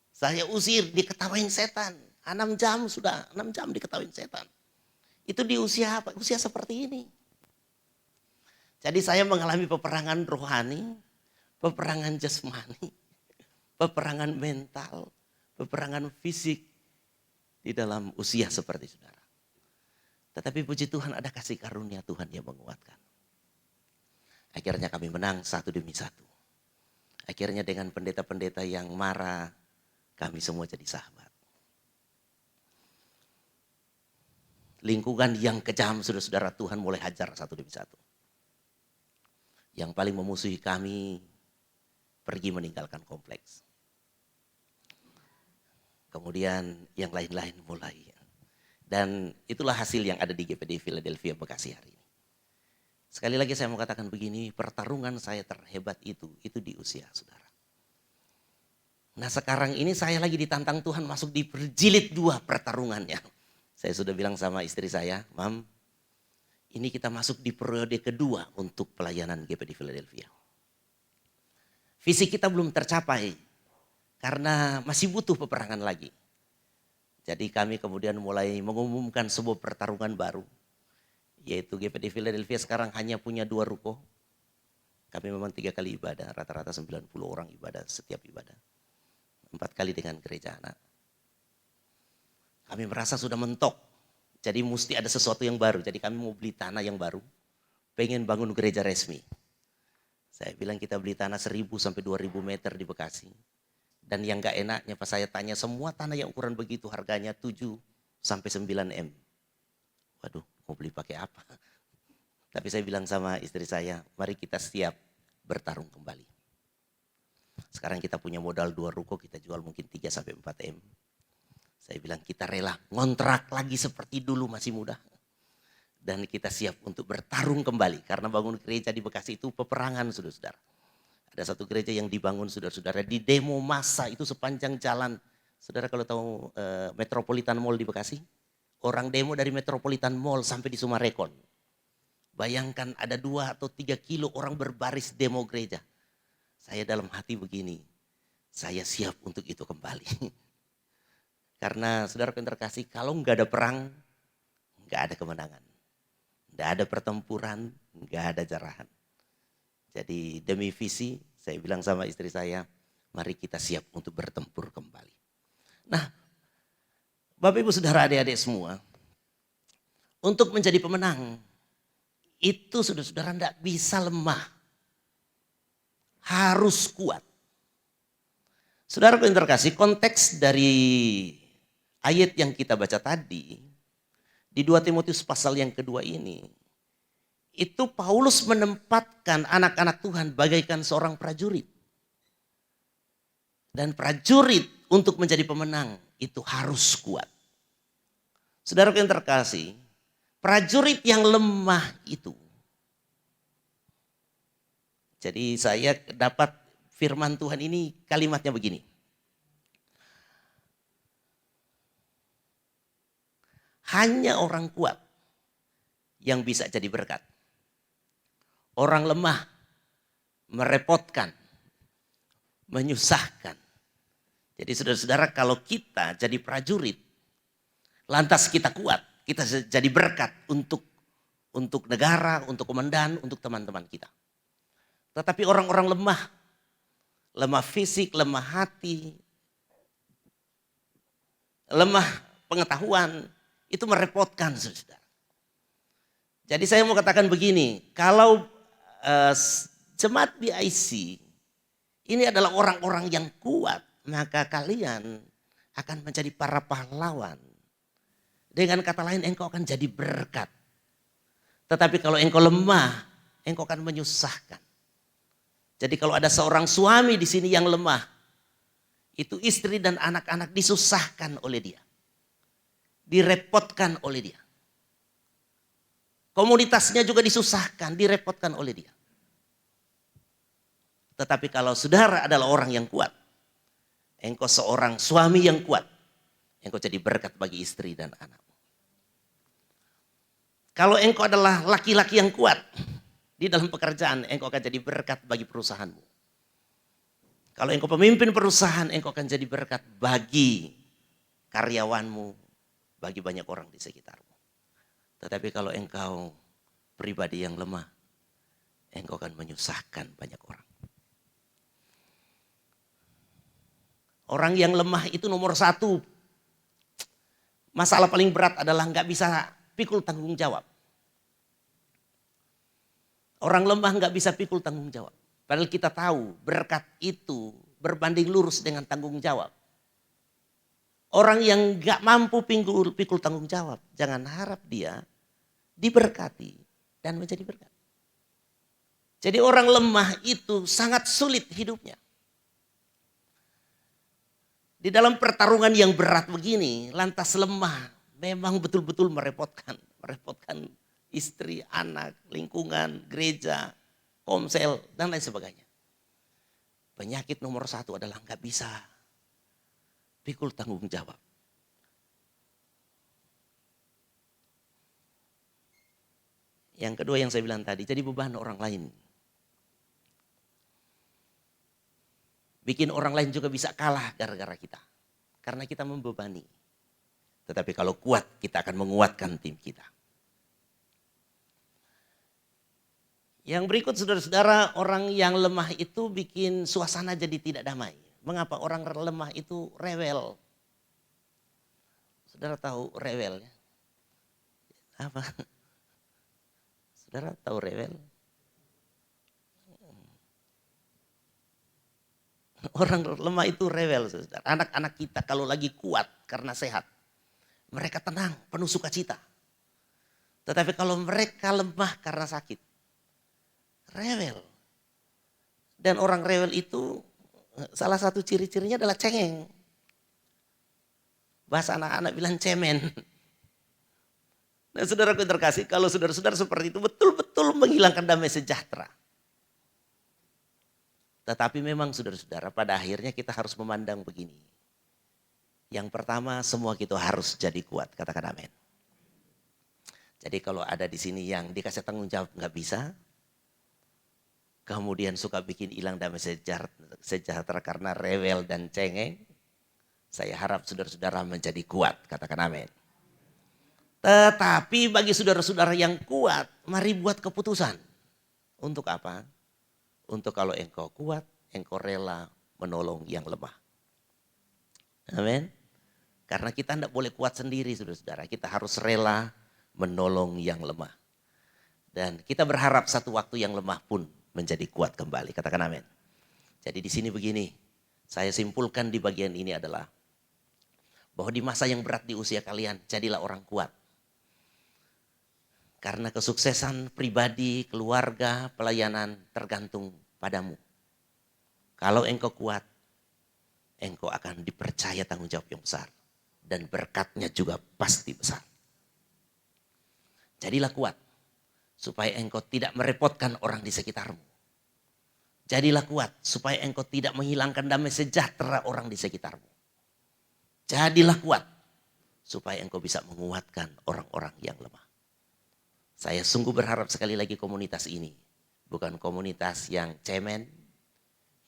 Saya usir, diketawain setan. 6 jam sudah, 6 jam diketawain setan. Itu di usia apa? Usia seperti ini. Jadi saya mengalami peperangan rohani, peperangan jasmani, peperangan mental, peperangan fisik di dalam usia seperti saudara. Tetapi puji Tuhan ada kasih karunia Tuhan yang menguatkan. Akhirnya kami menang 1 demi 1. Akhirnya dengan pendeta-pendeta yang marah, kami semua jadi sahabat. Lingkungan yang kejam saudara-saudara Tuhan mulai hajar 1 demi 1. Yang paling memusuhi kami pergi meninggalkan kompleks. Kemudian yang lain-lain mulai. Dan itulah hasil yang ada di GPD Philadelphia Bekasi hari ini. Sekali lagi saya mau katakan begini, pertarungan saya terhebat itu di usia saudara. Nah sekarang ini saya lagi ditantang Tuhan masuk di jilid 2 pertarungannya. Saya sudah bilang sama istri saya, Mam, ini kita masuk di periode kedua untuk pelayanan GPD Philadelphia. Visi kita belum tercapai karena masih butuh peperangan lagi. Jadi kami kemudian mulai mengumumkan sebuah pertarungan baru. Yaitu GPD Philadelphia sekarang hanya punya 2 ruko. Kami memang 3 kali ibadah, rata-rata 90 orang ibadah setiap ibadah. 4 kali dengan gereja anak. Kami merasa sudah mentok, jadi mesti ada sesuatu yang baru. Jadi kami mau beli tanah yang baru, pengen bangun gereja resmi. Saya bilang kita beli tanah 1000 sampai 2000 meter di Bekasi. Dan yang gak enaknya pas saya tanya, semua tanah yang ukuran begitu harganya 7 sampai 9 M. Waduh, mau beli pakai apa? Tapi saya bilang sama istri saya, mari kita siap bertarung kembali. Sekarang kita punya modal 2 ruko, kita jual mungkin 3 sampai 4 M. Saya bilang kita rela ngontrak lagi seperti dulu masih muda. Dan kita siap untuk bertarung kembali. Karena bangun gereja di Bekasi itu peperangan, saudara-saudara. Ada satu gereja yang dibangun, saudara-saudara, di demo massa itu sepanjang jalan. Saudara kalau tahu Metropolitan Mall di Bekasi, orang demo dari Metropolitan Mall sampai di Sumarekon. Bayangkan ada 2 atau 3 kilo orang berbaris demo gereja. Saya dalam hati begini, saya siap untuk itu kembali. Karena saudara yang terkasih, kalau nggak ada perang, nggak ada kemenangan. Nggak ada pertempuran, nggak ada jarahan. Jadi demi visi, saya bilang sama istri saya, mari kita siap untuk bertempur kembali. Nah, Bapak Ibu Saudara adik-adik semua, untuk menjadi pemenang, itu saudara-saudara tidak bisa lemah. Harus kuat. Saudara yang terkasih, konteks dari ayat yang kita baca tadi, di 2 Timotius pasal yang kedua ini, itu Paulus menempatkan anak-anak Tuhan bagaikan seorang prajurit. Dan prajurit untuk menjadi pemenang itu harus kuat. Saudara yang terkasih, prajurit yang lemah itu. Jadi saya dapat firman Tuhan ini kalimatnya begini. Hanya orang kuat yang bisa jadi berkat. Orang lemah, merepotkan, menyusahkan. Jadi saudara-saudara kalau kita jadi prajurit, lantas kita kuat, kita jadi berkat untuk negara, untuk komandan, untuk teman-teman kita. Tetapi orang-orang lemah, lemah fisik, lemah hati, lemah pengetahuan, itu merepotkan saudara. Jadi saya mau katakan begini, kalau jemaat BIC ini adalah orang-orang yang kuat, maka kalian akan menjadi para pahlawan. Dengan kata lain engkau akan jadi berkat. Tetapi kalau engkau lemah, engkau akan menyusahkan. Jadi kalau ada seorang suami di sini yang lemah, itu istri dan anak-anak disusahkan oleh dia. Direpotkan oleh dia. Komunitasnya juga disusahkan, direpotkan oleh dia. Tetapi kalau saudara adalah orang yang kuat, engkau seorang suami yang kuat, engkau jadi berkat bagi istri dan anak. Kalau engkau adalah laki-laki yang kuat di dalam pekerjaan, engkau akan jadi berkat bagi perusahaanmu. Kalau engkau pemimpin perusahaan, engkau akan jadi berkat bagi karyawanmu, bagi banyak orang di sekitarmu. Tetapi kalau engkau pribadi yang lemah, engkau akan menyusahkan banyak orang. Orang yang lemah itu nomor 1. Masalah paling berat adalah nggak bisa pikul tanggung jawab. Orang lemah nggak bisa pikul tanggung jawab. Padahal kita tahu berkat itu berbanding lurus dengan tanggung jawab. Orang yang nggak mampu pikul tanggung jawab, jangan harap dia diberkati dan menjadi berkat. Jadi orang lemah itu sangat sulit hidupnya. Di dalam pertarungan yang berat begini, lantas lemah memang betul-betul merepotkan. Merepotkan istri, anak, lingkungan, gereja, komsel, dan lain sebagainya. Penyakit nomor 1 adalah nggak bisa pikul tanggung jawab. Yang kedua yang saya bilang tadi, jadi beban orang lain. Bikin orang lain juga bisa kalah gara-gara kita. Karena kita membebani. Tetapi kalau kuat, kita akan menguatkan tim kita. Yang berikut saudara-saudara, orang yang lemah itu bikin suasana jadi tidak damai. Mengapa orang lemah itu rewel? Saudara tahu rewel ya? Apa? Saudara tahu rewel? Orang lemah itu rewel, saudara. Anak-anak kita kalau lagi kuat karena sehat, mereka tenang, penuh sukacita. Tetapi kalau mereka lemah karena sakit, rewel. Dan orang rewel itu salah satu ciri-cirinya adalah cengeng. Bahasa anak-anak bilang cemen. Nah saudaraku yang terkasih, kalau saudara-saudara seperti itu betul-betul menghilangkan damai sejahtera. Tetapi memang saudara-saudara pada akhirnya kita harus memandang begini. Yang pertama semua kita harus jadi kuat, katakan amin. Jadi kalau ada di sini yang dikasih tanggung jawab nggak bisa, kemudian suka bikin hilang damai sejahtera karena rewel dan cengeng, saya harap saudara-saudara menjadi kuat, katakan amin. Tetapi bagi saudara-saudara yang kuat, mari buat keputusan. Untuk apa? Untuk kalau engkau kuat, engkau rela menolong yang lemah. Amin. Karena kita tidak boleh kuat sendiri saudara-saudara. Kita harus rela menolong yang lemah. Dan kita berharap satu waktu yang lemah pun menjadi kuat kembali. Katakan amin. Jadi di sini begini, saya simpulkan di bagian ini adalah bahwa di masa yang berat di usia kalian, jadilah orang kuat. Karena kesuksesan pribadi, keluarga, pelayanan tergantung padamu. Kalau engkau kuat, engkau akan dipercaya tanggung jawab yang besar. Dan berkatnya juga pasti besar. Jadilah kuat, supaya engkau tidak merepotkan orang di sekitarmu. Jadilah kuat, supaya engkau tidak menghilangkan damai sejahtera orang di sekitarmu. Jadilah kuat, supaya engkau bisa menguatkan orang-orang yang lemah. Saya sungguh berharap sekali lagi komunitas ini bukan komunitas yang cemen,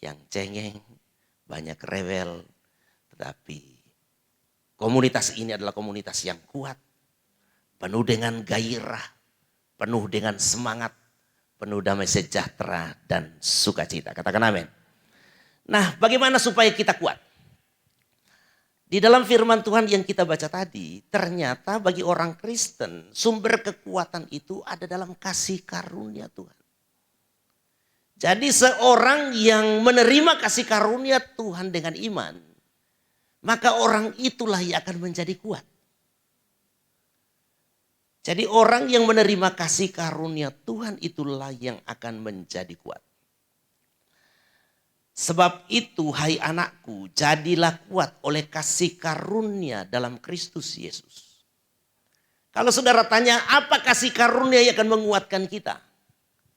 yang cengeng, banyak rewel. Tetapi komunitas ini adalah komunitas yang kuat, penuh dengan gairah, penuh dengan semangat, penuh damai sejahtera dan sukacita. Katakan amin. Nah, bagaimana supaya kita kuat? Di dalam firman Tuhan yang kita baca tadi, ternyata bagi orang Kristen, sumber kekuatan itu ada dalam kasih karunia Tuhan. Jadi seorang yang menerima kasih karunia Tuhan dengan iman, maka orang itulah yang akan menjadi kuat. Jadi orang yang menerima kasih karunia Tuhan itulah yang akan menjadi kuat. Sebab itu hai anakku, jadilah kuat oleh kasih karunia dalam Kristus Yesus. Kalau saudara tanya apa kasih karunia yang akan menguatkan kita?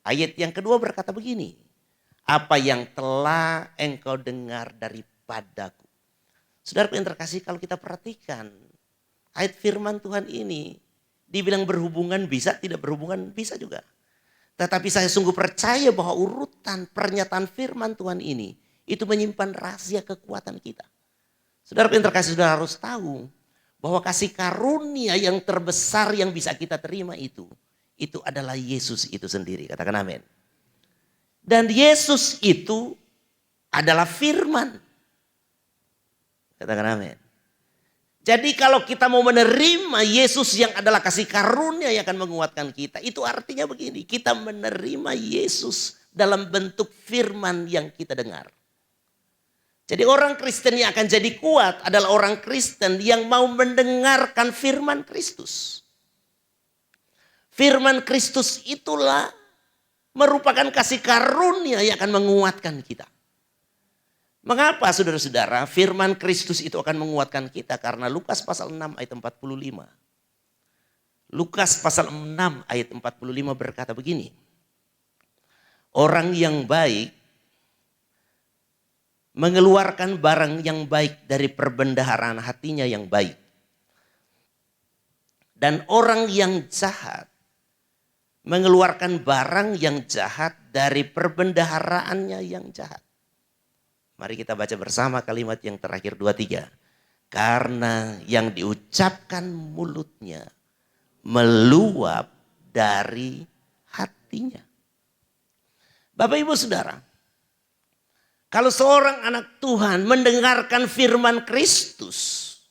Ayat yang kedua berkata begini. Apa yang telah engkau dengar daripadaku. Saudara yang terkasih, kalau kita perhatikan ayat firman Tuhan ini. Dibilang berhubungan bisa, tidak berhubungan bisa juga. Tetapi saya sungguh percaya bahwa urutan pernyataan firman Tuhan ini itu menyimpan rahasia kekuatan kita. Saudara yang terkasih, saudara harus tahu bahwa kasih karunia yang terbesar yang bisa kita terima itu adalah Yesus itu sendiri. Katakan amin. Dan Yesus itu adalah firman. Katakan amin. Jadi kalau kita mau menerima Yesus yang adalah kasih karunia yang akan menguatkan kita, itu artinya begini, kita menerima Yesus dalam bentuk firman yang kita dengar. Jadi orang Kristen yang akan jadi kuat adalah orang Kristen yang mau mendengarkan firman Kristus. Firman Kristus itulah merupakan kasih karunia yang akan menguatkan kita. Mengapa saudara-saudara firman Kristus itu akan menguatkan kita? Karena Lukas pasal 6 ayat 45. Lukas pasal 6 ayat 45 berkata begini. Orang yang baik mengeluarkan barang yang baik dari perbendaharaan hatinya yang baik. Dan orang yang jahat mengeluarkan barang yang jahat dari perbendaharaannya yang jahat. Mari kita baca bersama kalimat yang terakhir 23. Karena yang diucapkan mulutnya meluap dari hatinya. Bapak Ibu Saudara, kalau seorang anak Tuhan mendengarkan firman Kristus,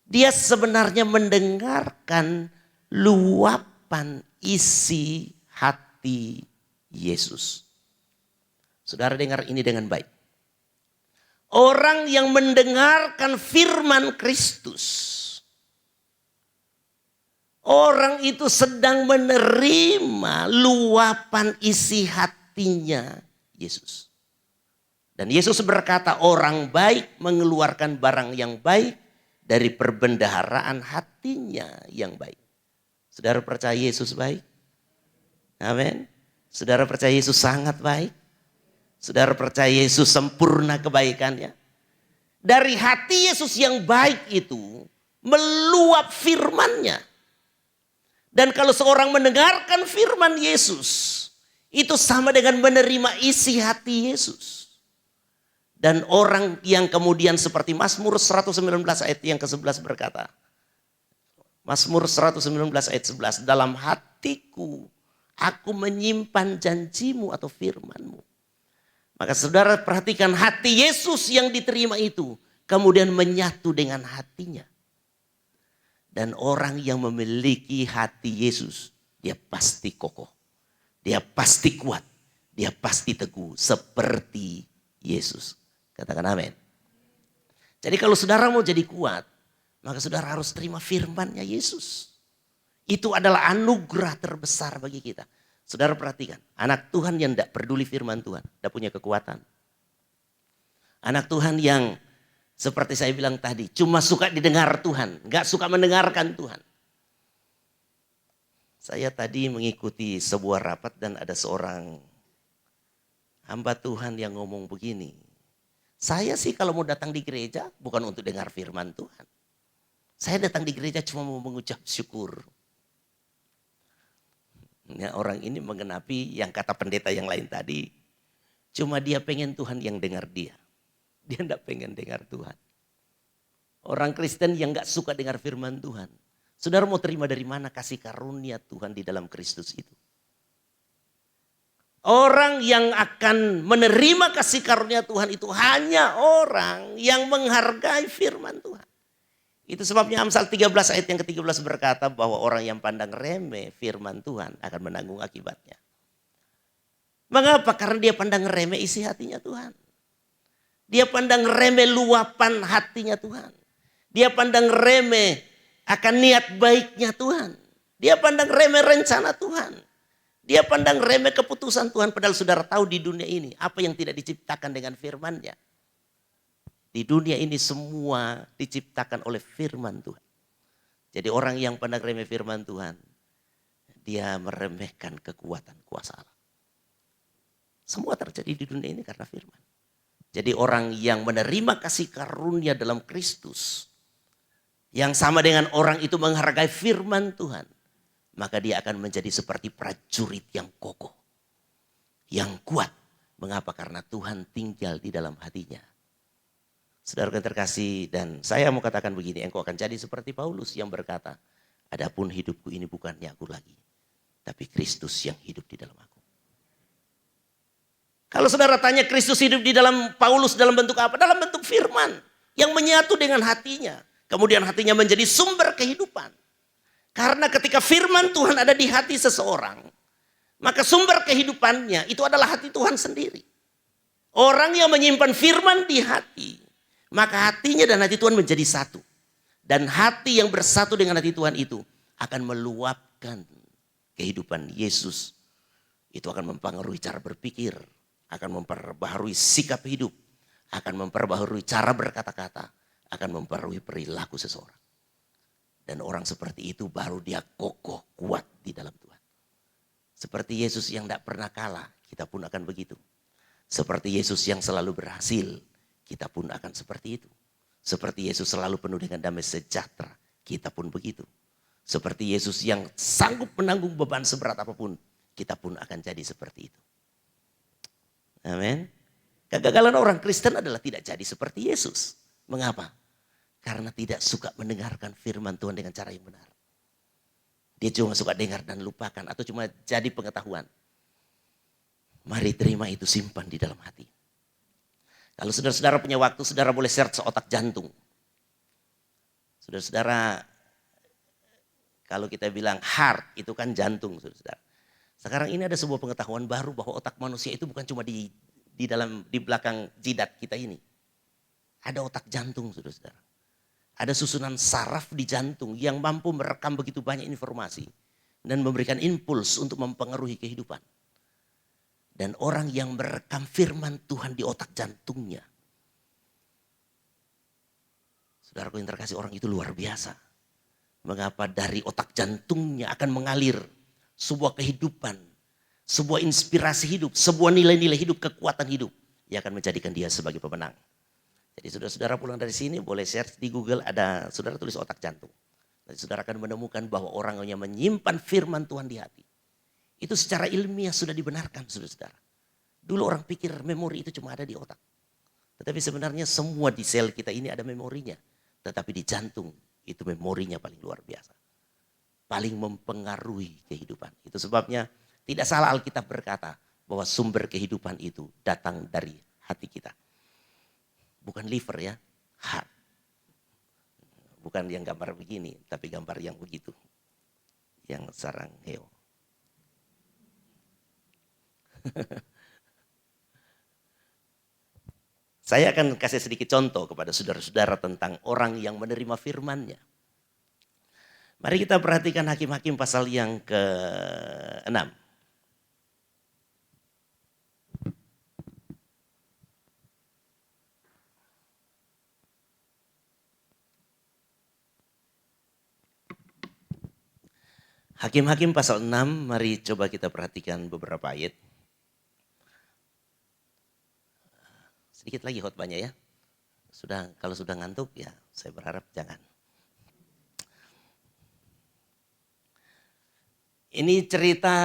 dia sebenarnya mendengarkan luapan isi hati Yesus. Saudara dengar ini dengan baik. Orang yang mendengarkan firman Kristus. Orang itu sedang menerima luapan isi hatinya Yesus. Dan Yesus berkata, orang baik mengeluarkan barang yang baik dari perbendaharaan hatinya yang baik. Saudara percaya Yesus baik? Amin. Saudara percaya Yesus sangat baik? Saudara percaya Yesus sempurna kebaikannya? Dari hati Yesus yang baik itu meluap firman-Nya. Dan kalau seorang mendengarkan firman Yesus, itu sama dengan menerima isi hati Yesus. Dan orang yang kemudian seperti Mazmur 119 ayat yang ke-11 berkata, Mazmur 119 ayat 11, dalam hatiku aku menyimpan janjimu atau firmanmu. Maka saudara perhatikan hati Yesus yang diterima itu kemudian menyatu dengan hatinya. Dan orang yang memiliki hati Yesus, dia pasti kokoh. Dia pasti kuat. Dia pasti teguh seperti Yesus. Katakan amin. Jadi kalau saudara mau jadi kuat, maka saudara harus terima firman-Nya Yesus. Itu adalah anugerah terbesar bagi kita. Saudara perhatikan, anak Tuhan yang tidak peduli firman Tuhan, tidak punya kekuatan. Anak Tuhan yang seperti saya bilang tadi, cuma suka didengar Tuhan, nggak suka mendengarkan Tuhan. Saya tadi mengikuti sebuah rapat dan ada seorang hamba Tuhan yang ngomong begini. Saya sih kalau mau datang di gereja bukan untuk dengar firman Tuhan. Saya datang di gereja cuma mau mengucap syukur. Ya, orang ini menggenapi yang kata pendeta yang lain tadi. Cuma dia pengen Tuhan yang dengar dia. Dia tidak pengen dengar Tuhan. Orang Kristen yang gak suka dengar firman Tuhan. Saudara mau terima dari mana kasih karunia Tuhan di dalam Kristus itu? Orang yang akan menerima kasih karunia Tuhan itu hanya orang yang menghargai firman Tuhan. Itu sebabnya Amsal 13 ayat yang ke-13 berkata bahwa orang yang pandang remeh firman Tuhan akan menanggung akibatnya. Mengapa? Karena dia pandang remeh isi hatinya Tuhan. Dia pandang remeh luapan hatinya Tuhan. Dia pandang remeh akan niat baiknya Tuhan. Dia pandang remeh rencana Tuhan. Dia pandang remeh keputusan Tuhan. Padahal saudara tahu di dunia ini apa yang tidak diciptakan dengan firman-Nya. Di dunia ini semua diciptakan oleh firman Tuhan. Jadi orang yang pandang remeh firman Tuhan, dia meremehkan kekuatan kuasa Allah. Semua terjadi di dunia ini karena firman. Jadi orang yang menerima kasih karunia dalam Kristus, yang sama dengan orang itu menghargai firman Tuhan, maka dia akan menjadi seperti prajurit yang kokoh, yang kuat. Mengapa? Karena Tuhan tinggal di dalam hatinya. Saudara yang terkasih, dan saya mau katakan begini, engkau akan jadi seperti Paulus yang berkata, adapun hidupku ini bukannya aku lagi, tapi Kristus yang hidup di dalam aku. Kalau saudara tanya Kristus hidup di dalam Paulus dalam bentuk apa? Dalam bentuk firman yang menyatu dengan hatinya. Kemudian hatinya menjadi sumber kehidupan. Karena ketika firman Tuhan ada di hati seseorang, maka sumber kehidupannya itu adalah hati Tuhan sendiri. Orang yang menyimpan firman di hati, maka hatinya dan hati Tuhan menjadi satu. Dan hati yang bersatu dengan hati Tuhan itu akan meluapkan kehidupan Yesus. Itu akan mempengaruhi cara berpikir, akan memperbaharui sikap hidup, akan memperbaharui cara berkata-kata, akan memperbaharui perilaku seseorang. Dan orang seperti itu baru dia kokoh kuat di dalam Tuhan. Seperti Yesus yang tidak pernah kalah, kita pun akan begitu. Seperti Yesus yang selalu berhasil, kita pun akan seperti itu. Seperti Yesus selalu penuh dengan damai sejahtera, kita pun begitu. Seperti Yesus yang sanggup menanggung beban seberat apapun, kita pun akan jadi seperti itu. Amin. Kegagalan orang Kristen adalah tidak jadi seperti Yesus. Mengapa? Karena tidak suka mendengarkan firman Tuhan dengan cara yang benar. Dia cuma suka dengar dan lupakan atau cuma jadi pengetahuan. Mari terima itu, simpan di dalam hati. Kalau saudara-saudara punya waktu, saudara boleh search otak jantung. Saudara-saudara, kalau kita bilang heart itu kan jantung, saudara. Sekarang ini ada sebuah pengetahuan baru bahwa otak manusia itu bukan cuma di belakang jidat kita ini. Ada otak jantung, saudara-saudara. Ada susunan saraf di jantung yang mampu merekam begitu banyak informasi dan memberikan impuls untuk mempengaruhi kehidupan. Dan orang yang merekam firman Tuhan di otak jantungnya, saudaraku yang terkasih, orang itu luar biasa. Mengapa? Dari otak jantungnya akan mengalir sebuah kehidupan, sebuah inspirasi hidup, sebuah nilai-nilai hidup, kekuatan hidup yang akan menjadikan dia sebagai pemenang. Jadi saudara-saudara pulang dari sini boleh search di Google, ada saudara tulis otak jantung. Nanti saudara akan menemukan bahwa orang yang menyimpan firman Tuhan di hati, itu secara ilmiah sudah dibenarkan, saudara-saudara. Dulu orang pikir memori itu cuma ada di otak. Tetapi sebenarnya semua di sel kita ini ada memorinya. Tetapi di jantung itu memorinya paling luar biasa. Paling mempengaruhi kehidupan. Itu sebabnya tidak salah Alkitab berkata bahwa sumber kehidupan itu datang dari hati kita. Bukan liver ya, heart. Bukan yang gambar begini, tapi gambar yang begitu. Yang sarang heo. Saya akan kasih sedikit contoh kepada saudara-saudara tentang orang yang menerima firman-Nya. Mari kita perhatikan Hakim-Hakim pasal yang ke-6. Hakim-Hakim pasal 6, mari coba kita perhatikan beberapa ayat. Sedikit lagi khotbahnya ya. Kalau sudah ngantuk ya saya berharap jangan. Ini cerita,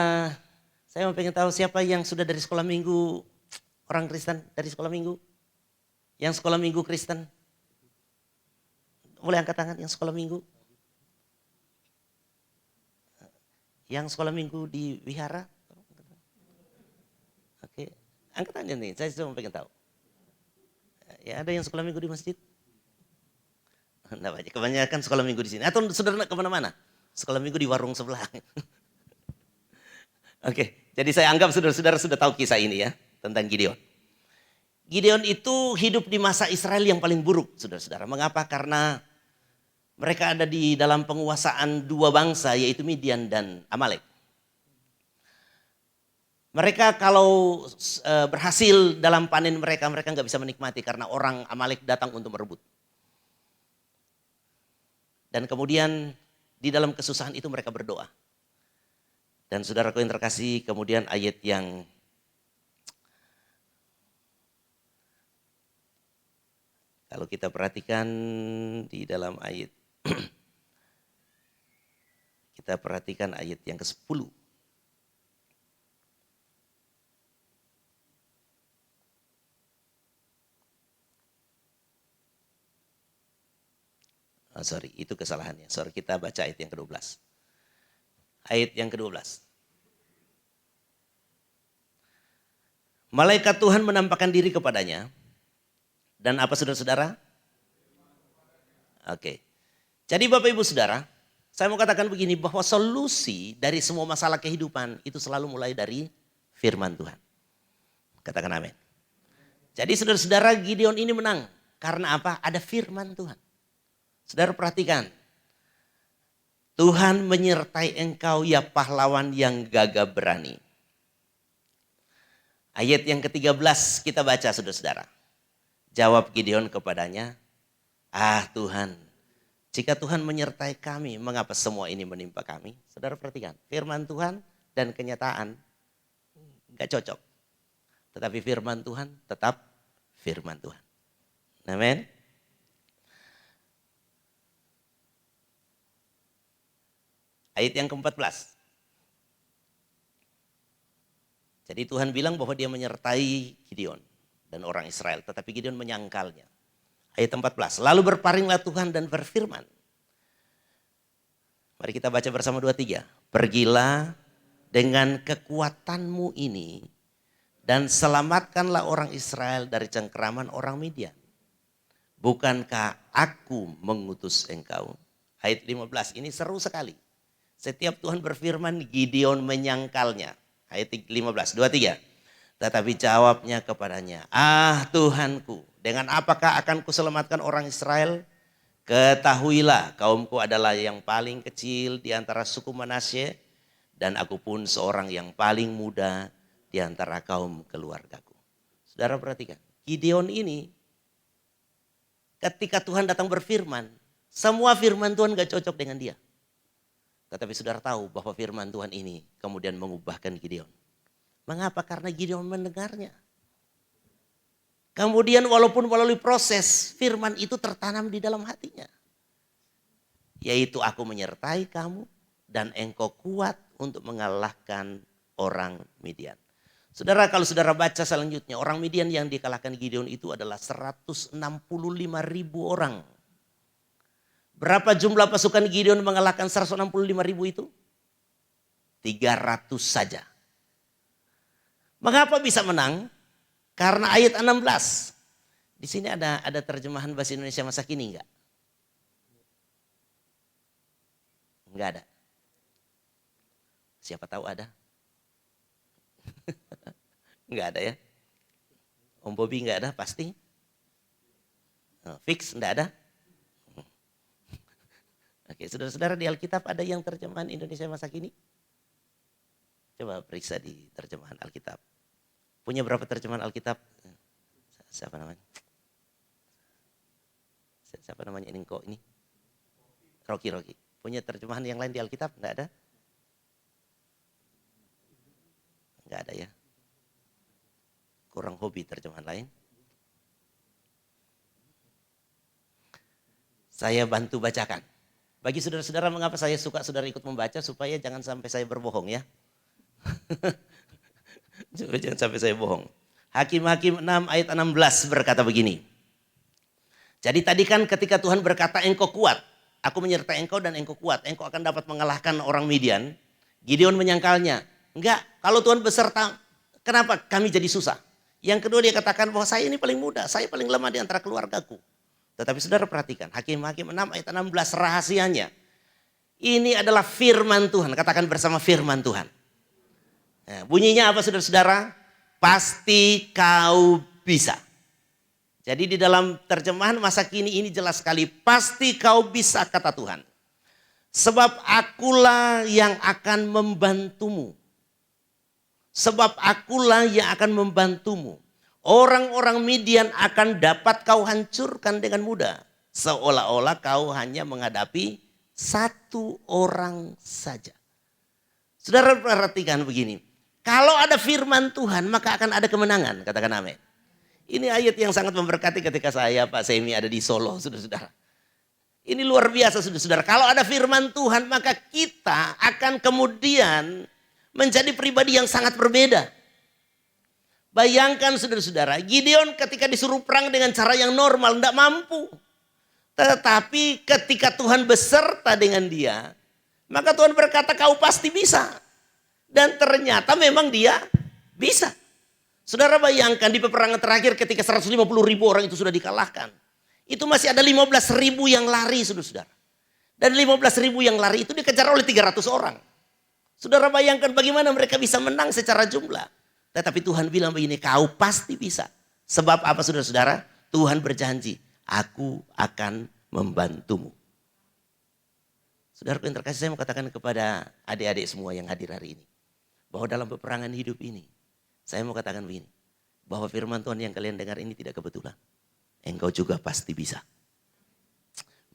saya mau pengen tahu siapa yang sudah dari sekolah minggu, orang Kristen dari sekolah minggu? Yang sekolah minggu Kristen? Boleh angkat tangan yang sekolah minggu? Yang sekolah minggu di wihara? Oke, angkat tangan nih, saya cuma pengen tahu. Ya ada yang sekolah minggu di masjid? Enggak banyak, kebanyakan sekolah minggu di sini. Atau saudara kemana-mana? Sekolah minggu di warung sebelah. Oke, jadi saya anggap saudara-saudara sudah tahu kisah ini ya, tentang Gideon. Gideon itu hidup di masa Israel yang paling buruk, saudara-saudara. Mengapa? Karena mereka ada di dalam penguasaan dua bangsa, yaitu Midian dan Amalek. Mereka kalau berhasil dalam panen mereka nggak bisa menikmati karena orang Amalek datang untuk merebut. Dan kemudian di dalam kesusahan itu mereka berdoa. Dan saudaraku yang terkasih, kemudian ayat yang kalau kita perhatikan di dalam ayat, kita perhatikan ayat yang ke-10. Itu kesalahannya. Kita baca ayat yang ke-12. Ayat yang ke-12. Malaikat Tuhan menampakkan diri kepadanya. Dan apa saudara-saudara? Oke. Jadi Bapak Ibu Saudara, saya mau katakan begini, bahwa solusi dari semua masalah kehidupan itu selalu mulai dari firman Tuhan. Katakan amin. Jadi saudara-saudara, Gideon ini menang. Karena apa? Ada firman Tuhan. Saudara perhatikan. Tuhan menyertai engkau ya pahlawan yang gagah berani. Ayat yang ke-13 kita baca saudara-saudara. Jawab Gideon kepadanya, Tuhan, jika Tuhan menyertai kami, mengapa semua ini menimpa kami? Saudara perhatikan, firman Tuhan dan kenyataan gak cocok. Tetapi firman Tuhan tetap firman Tuhan. Amin. Ayat yang ke-14. Jadi Tuhan bilang bahwa dia menyertai Gideon dan orang Israel. Tetapi Gideon menyangkalnya. Ayat 14. Lalu berparinglah Tuhan dan berfirman. Mari kita baca bersama 2-3. Pergilah dengan kekuatanmu ini dan selamatkanlah orang Israel dari cengkeraman orang Midian. Bukankah aku mengutus engkau? Ayat 15 ini seru sekali. Setiap Tuhan berfirman, Gideon menyangkalnya. Ayat 15, 2-3. Tetapi jawabnya kepadanya, "Ah Tuhanku, dengan apakah akan kuselamatkan orang Israel? Ketahuilah kaumku adalah yang paling kecil di antara suku Manasye, dan aku pun seorang yang paling muda di antara kaum keluargaku." Saudara perhatikan, Gideon ini ketika Tuhan datang berfirman, semua firman Tuhan gak cocok dengan dia. Tetapi saudara tahu bahwa firman Tuhan ini kemudian mengubahkan Gideon. Mengapa? Karena Gideon mendengarnya. Kemudian walaupun melalui proses, firman itu tertanam di dalam hatinya. Yaitu aku menyertai kamu dan engkau kuat untuk mengalahkan orang Midian. Saudara, kalau saudara baca selanjutnya, orang Midian yang dikalahkan Gideon itu adalah 165.000 orang. Berapa jumlah pasukan Gideon mengalahkan 165.000 itu? 300 saja. Mengapa bisa menang? Karena ayat 16. Di sini ada terjemahan bahasa Indonesia masa kini enggak? Enggak ada. Siapa tahu ada? Enggak ada ya? Om Bobi enggak ada pasti? Fix enggak ada? Oke, saudara-saudara, di Alkitab ada yang terjemahan Indonesia masa kini? Coba periksa di terjemahan Alkitab. Punya berapa terjemahan Alkitab? Siapa namanya? Siapa namanya ini kok ini? Rocky. Punya terjemahan yang lain di Alkitab? Enggak ada? Enggak ada ya? Kurang hobi terjemahan lain. Saya bantu bacakan. Bagi saudara-saudara, mengapa saya suka saudara ikut membaca, supaya jangan sampai saya berbohong ya. Supaya jangan sampai saya bohong. Hakim-Hakim 6 ayat 16 berkata begini. Jadi tadi kan ketika Tuhan berkata engkau kuat, aku menyertai engkau dan engkau kuat, engkau akan dapat mengalahkan orang Midian. Gideon menyangkalnya, enggak, kalau Tuhan beserta, kenapa kami jadi susah? Yang kedua dia katakan bahwa saya ini paling muda, saya paling lemah di antara keluargaku. Tetapi saudara perhatikan, Hakim-Hakim 6 ayat 16 rahasianya. Ini adalah firman Tuhan, katakan bersama firman Tuhan. Nah, bunyinya apa saudara-saudara? Pasti kau bisa. Jadi di dalam terjemahan masa kini ini jelas sekali, pasti kau bisa kata Tuhan. Sebab akulah yang akan membantumu. Sebab akulah yang akan membantumu. Orang-orang Midian akan dapat kau hancurkan dengan mudah. Seolah-olah kau hanya menghadapi satu orang saja. Saudara perhatikan begini. Kalau ada firman Tuhan maka akan ada kemenangan. Katakan amin. Ini ayat yang sangat memberkati ketika saya Pak Semi ada di Solo, saudara-saudara. Ini luar biasa saudara-saudara. Kalau ada firman Tuhan maka kita akan kemudian menjadi pribadi yang sangat berbeda. Bayangkan saudara-saudara, Gideon ketika disuruh perang dengan cara yang normal tidak mampu. Tetapi ketika Tuhan beserta dengan dia, maka Tuhan berkata kau pasti bisa. Dan ternyata memang dia bisa. Saudara bayangkan di peperangan terakhir ketika 150.000 orang itu sudah dikalahkan. Itu masih ada 15.000 yang lari saudara-saudara. Dan 15.000 yang lari itu dikejar oleh 300 orang. Saudara bayangkan bagaimana mereka bisa menang secara jumlah. Tetapi Tuhan bilang begini, kau pasti bisa. Sebab apa saudara-saudara? Tuhan berjanji, aku akan membantumu. Saudara yang terkasih, saya mau katakan kepada adik-adik semua yang hadir hari ini. Bahwa dalam peperangan hidup ini, saya mau katakan begini. Bahwa firman Tuhan yang kalian dengar ini tidak kebetulan. Engkau juga pasti bisa.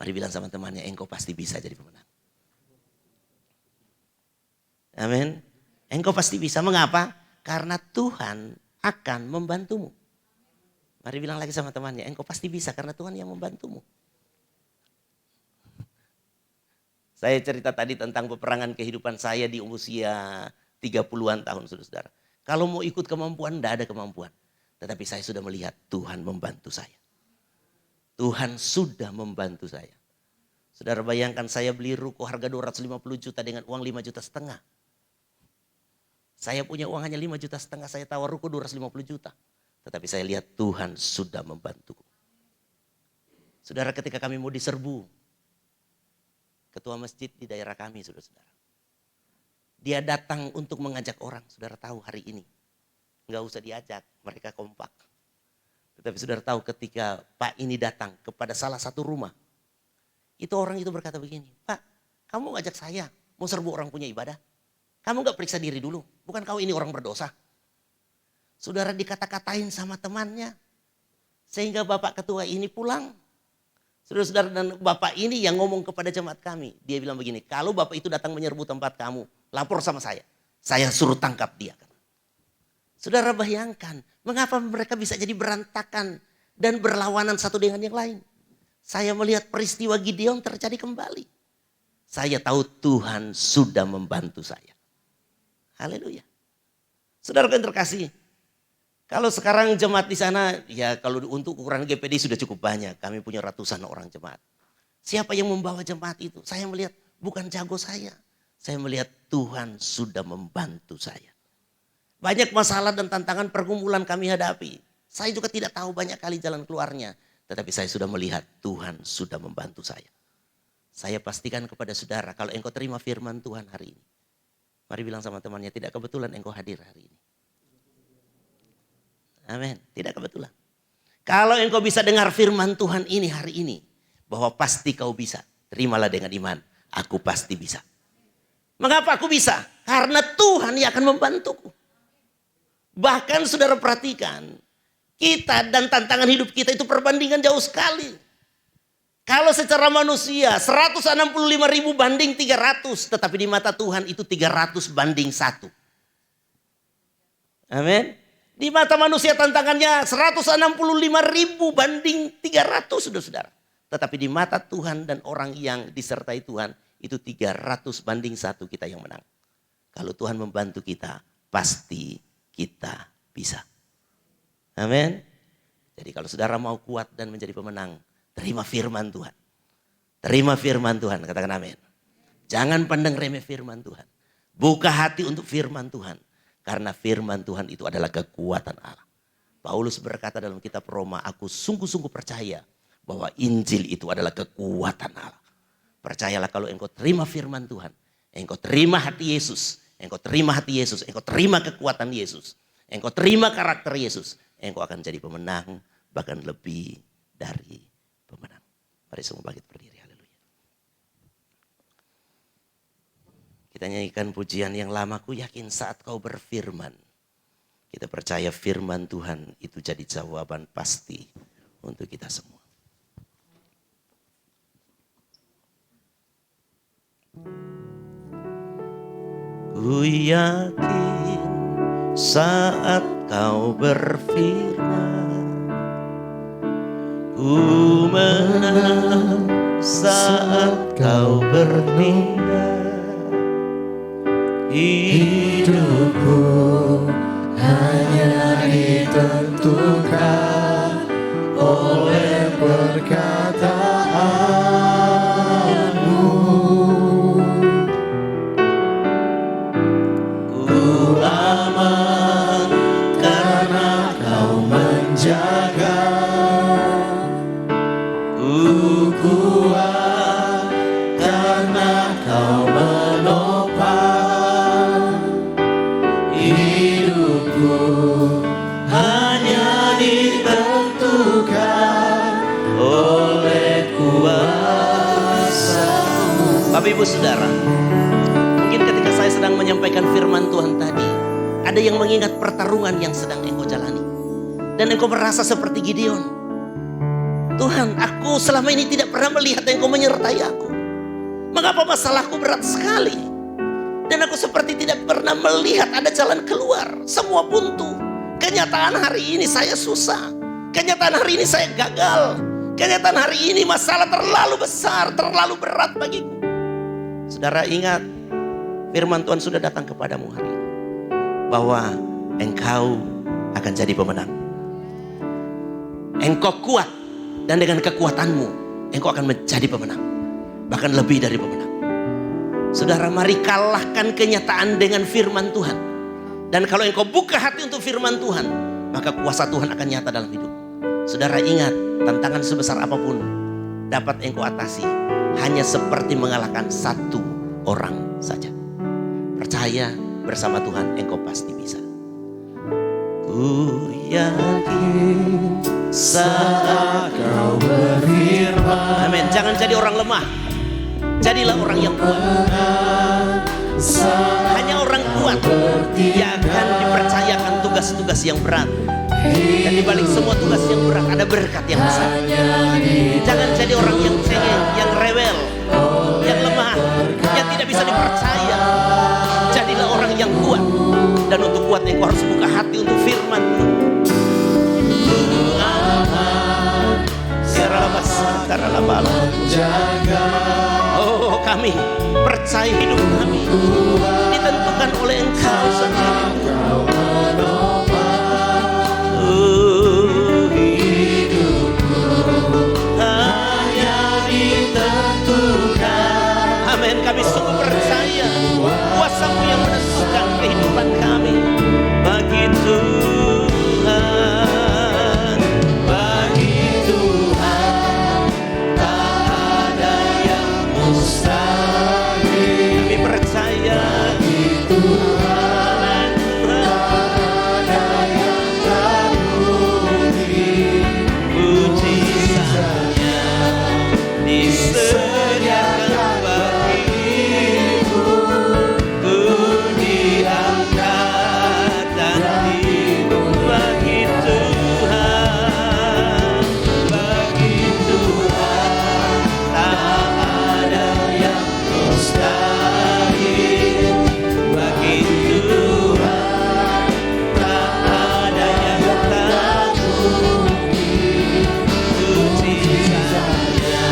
Mari bilang sama temannya, engkau pasti bisa jadi pemenang. Amin. Engkau pasti bisa. Mengapa? Karena Tuhan akan membantumu. Mari bilang lagi sama temannya, engkau pasti bisa karena Tuhan yang membantumu. Saya cerita tadi tentang peperangan kehidupan saya di usia 30-an tahun, saudara-saudara. Kalau mau ikut kemampuan, tidak ada kemampuan. Tetapi saya sudah melihat Tuhan membantu saya. Tuhan sudah membantu saya. Saudara bayangkan saya beli ruko harga 250 juta dengan uang 5,5 juta. Saya punya uang hanya 5,5 juta, saya tawar ruko 250 juta. Tetapi saya lihat Tuhan sudah membantuku. Saudara ketika kami mau diserbu, ketua masjid di daerah kami, saudara-saudara. Dia datang untuk mengajak orang, saudara tahu hari ini. nggak usah diajak, mereka kompak. Tetapi saudara tahu ketika Pak ini datang kepada salah satu rumah, itu orang itu berkata begini, Pak, kamu ngajak saya mau serbu orang punya ibadah? Kamu gak periksa diri dulu, bukan kau ini orang berdosa? Saudara dikata-katain sama temannya, sehingga Bapak Ketua ini pulang. Saudara-saudara, dan Bapak ini yang ngomong kepada jemaat kami, dia bilang begini, kalau Bapak itu datang menyerbu tempat kamu, lapor sama saya suruh tangkap dia. Saudara bayangkan, mengapa mereka bisa jadi berantakan dan berlawanan satu dengan yang lain. Saya melihat peristiwa Gideon terjadi kembali. Saya tahu Tuhan sudah membantu saya. Haleluya. Saudara yang terkasih, kalau sekarang jemaat di sana, ya kalau untuk ukuran GPD sudah cukup banyak. Kami punya ratusan orang jemaat. Siapa yang membawa jemaat itu? Saya melihat bukan jago saya. Saya melihat Tuhan sudah membantu saya. Banyak masalah dan tantangan pergumulan kami hadapi. Saya juga tidak tahu banyak kali jalan keluarnya. Tetapi saya sudah melihat Tuhan sudah membantu saya. Saya pastikan kepada saudara, kalau engkau terima firman Tuhan hari ini. Mari bilang sama temannya, tidak kebetulan engkau hadir hari ini. Amin, tidak kebetulan. Kalau engkau bisa dengar firman Tuhan ini hari ini, bahwa pasti kau bisa. Terimalah dengan iman, aku pasti bisa. Mengapa aku bisa? Karena Tuhan yang akan membantuku. Bahkan saudara perhatikan, kita dan tantangan hidup kita itu perbandingan jauh sekali. Kalau secara manusia 165.000 banding 300. Tetapi di mata Tuhan itu 300 banding 1. Amin. Di mata manusia tantangannya 165.000 banding 300 saudara-saudara. Tetapi di mata Tuhan dan orang yang disertai Tuhan itu 300 banding 1 kita yang menang. Kalau Tuhan membantu kita pasti kita bisa. Amin. Jadi kalau saudara mau kuat dan menjadi pemenang, terima firman Tuhan. Terima firman Tuhan, katakan amin. Jangan pandang remeh firman Tuhan. Buka hati untuk firman Tuhan. Karena firman Tuhan itu adalah kekuatan Allah. Paulus berkata dalam kitab Roma, aku sungguh-sungguh percaya bahwa Injil itu adalah kekuatan Allah. Percayalah kalau engkau terima firman Tuhan, engkau terima hati Yesus, engkau terima hati Yesus, engkau terima kekuatan Yesus, engkau terima karakter Yesus, engkau akan jadi pemenang, bahkan lebih dari pemenang. Mari semua bangkit berdiri, haleluya. Kita nyanyikan pujian yang lama, ku yakin saat kau berfirman. Kita percaya firman Tuhan itu jadi jawaban pasti untuk kita semua. Ku yakin saat kau berfirman, ku menang saat kau bertindak.
Hidupku hanya ditentukan oleh perkataanmu. Ku aman karena kau menjaga. Ku kuat karena kau menopang. Hidupku hanya ditentukan oleh kuasa-Mu.
Bapak Ibu Saudara, mungkin ketika saya sedang menyampaikan firman Tuhan tadi, ada yang mengingat pertarungan yang sedang engkau jalani. Dan engkau merasa seperti Gideon. Tuhan, aku selama ini tidak pernah melihat engkau menyertai aku. Mengapa masalahku berat sekali? Dan aku seperti tidak pernah melihat ada jalan keluar. Semua buntu. Kenyataan hari ini saya susah. Kenyataan hari ini saya gagal. Kenyataan hari ini masalah terlalu besar, terlalu berat bagiku. Saudara ingat, firman Tuhan sudah datang kepadamu hari ini. Bahwa engkau akan jadi pemenang. Engkau kuat. Dan dengan kekuatanmu, engkau akan menjadi pemenang. Bahkan lebih dari pemenang. Saudara, mari kalahkan kenyataan dengan firman Tuhan. Dan kalau engkau buka hati untuk firman Tuhan, maka kuasa Tuhan akan nyata dalam hidup. Saudara ingat, tantangan sebesar apapun dapat engkau atasi hanya seperti mengalahkan satu orang saja. Percaya bersama Tuhan, engkau pasti bisa. Ku yakin saat kau berfirman. Amin. Jangan jadi orang lemah. Jadilah orang yang kuat. Hanya orang kuat yang akan dipercayakan tugas-tugas yang berat. Dan di balik semua tugas yang berat ada berkat yang besar. Jangan jadi orang yang cengeng, yang rewel, yang lemah, yang tidak bisa dipercaya. Jadilah orang yang kuat. Dan untuk kuat engkau harus buka hati untuk firman. Oh, kami percaya hidup kami ditentukan oleh Engkau sendiri. Amin. Kami sungguh percaya kuasa-Mu yang menentukan kehidupan kami. Bagi Tuhan, bagi Tuhan tak ada yang mustahil. Kami percaya bagi Tuhan tak ada yang tak mungkin. Mujizatnya disediakan bagiku. Ku diangkat dan bagi Tuhan, bagi Tuhan tak ada yang mustahil. Bagi Tuhan tak ada yang tak mungkin. Mujizatnya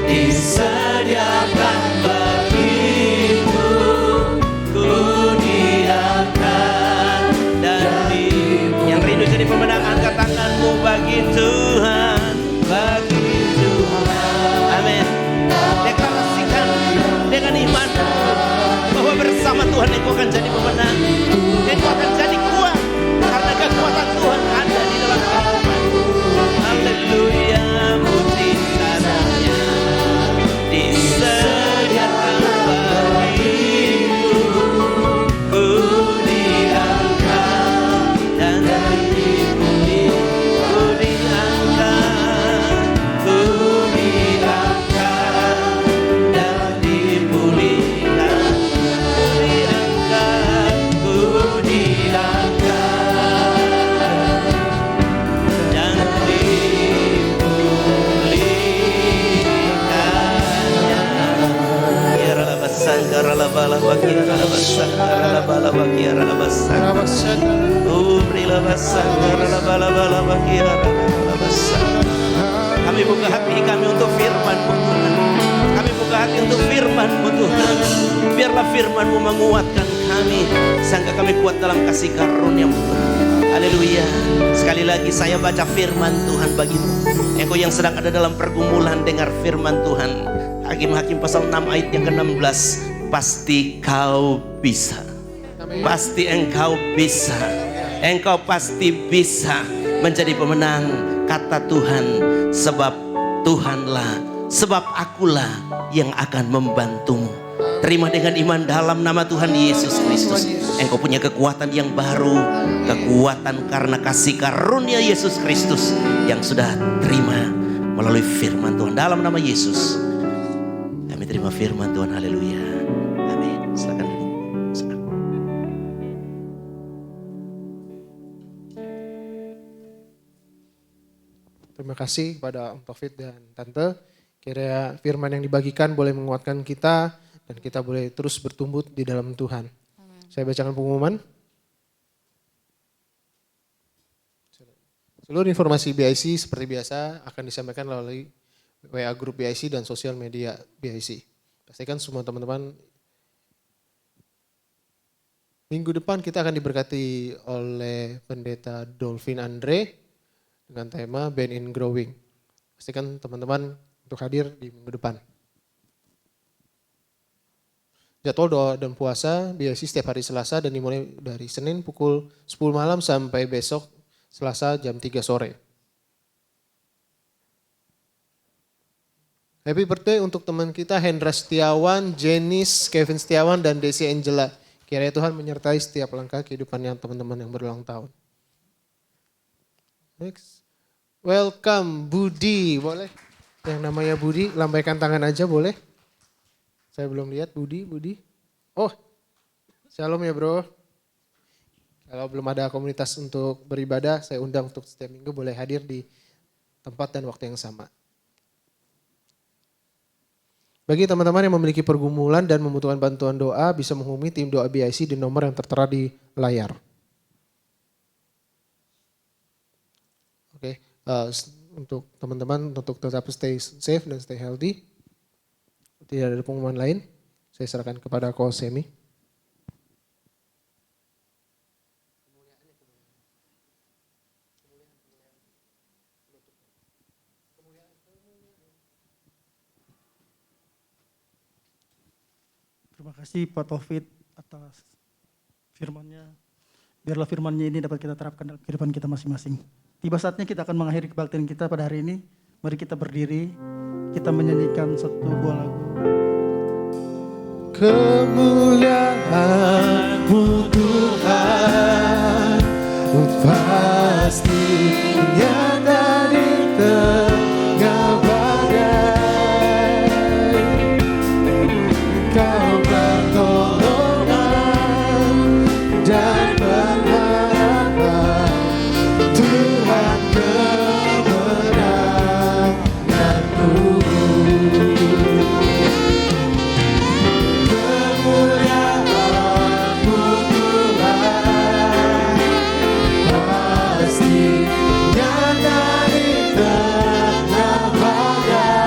disediakan bagiku. Ku diangkat dan yang rindu jadi pemenang, angkat tanganmu. Bagi Tuhan, bagi Tuhan. Amin. Deklarasikan dengan iman bahwa bersama Tuhan engkau akan jadi pemenang. Engkau akan jadi kuat karena kekuatan Tuhan ada di dalam kehidupanmu. Haleluya. Mujizatnya disediakan bagiku. Ku diangkat dan dipulih. Ku diangkat, ku diangkat dan dipulihkan. Ku diangkat, ku diangkat dan dipulihkannya. Kami buka hati kami untuk firman-Mu Tuhan. Kami buka hati untuk firman-Mu Tuhan. Biarlah firman-Mu menguatkan kami, sehingga kami kuat dalam kasih karunia-Mu Tuhan. Haleluya. Sekali lagi saya baca firman Tuhan bagimu. Engkau yang sedang ada dalam pergumulan, dengar firman Tuhan. Hakim-Hakim pasal 6 ayat yang ke-16. Pasti kau bisa. Pasti engkau bisa. Engkau pasti bisa menjadi pemenang, kata Tuhan. Sebab Tuhanlah, sebab akulah yang akan membantumu. Terima dengan iman dalam nama Tuhan Yesus Kristus. Engkau punya kekuatan yang baru. Kekuatan karena kasih karunia Yesus Kristus yang sudah terima melalui firman Tuhan. Dalam nama Yesus kami terima firman Tuhan. Haleluya. Amin. Silakan.
Terima kasih kepada Om Taufik dan Tante. Kira firman yang dibagikan boleh menguatkan kita dan kita boleh terus bertumbuh di dalam Tuhan. Saya bacakan pengumuman. Seluruh informasi BIC seperti biasa akan disampaikan melalui WA grup BIC dan sosial media BIC. Pastikan semua teman-teman minggu depan kita akan diberkati oleh Pendeta Dolphin Andre dengan tema Band in Growing. Pastikan teman-teman untuk hadir di minggu depan. Jadwal doa dan puasa BIC setiap hari Selasa dan dimulai dari Senin pukul 10 malam sampai besok Selasa jam 3 sore. Happy birthday untuk teman kita Hendra Setiawan, Jenis, Kevin Setiawan, dan Desi Angela. Kiranya Tuhan menyertai setiap langkah kehidupannya teman-teman yang berulang tahun. Next. Welcome Budi, boleh? Yang namanya Budi, lambaikan tangan aja boleh? Saya belum lihat Budi. Oh, shalom ya bro. Kalau belum ada komunitas untuk beribadah, saya undang untuk setiap minggu boleh hadir di tempat dan waktu yang sama. Bagi teman-teman yang memiliki pergumulan dan membutuhkan bantuan doa, bisa menghubungi tim doa BIC di nomor yang tertera di layar. Oke, untuk teman-teman untuk tetap stay safe dan stay healthy. Tidak ada pengumuman lain, saya serahkan kepada Ko Semi.
Terima kasih Pak Taufik atas firman-Nya. Biarlah firman-Nya ini dapat kita terapkan dalam kehidupan kita masing-masing. Tiba saatnya kita akan mengakhiri kebaktian kita pada hari ini. Mari kita berdiri, kita menyanyikan satu buah lagu.
Kemuliaan-Mu Tuhan, pasti nyata di tengah badai. Kau pertolongan dan pengharapan, Tuhan kemenanganku. Kemuliaan-Mu Tuhan, pasti nyata di tengah badai.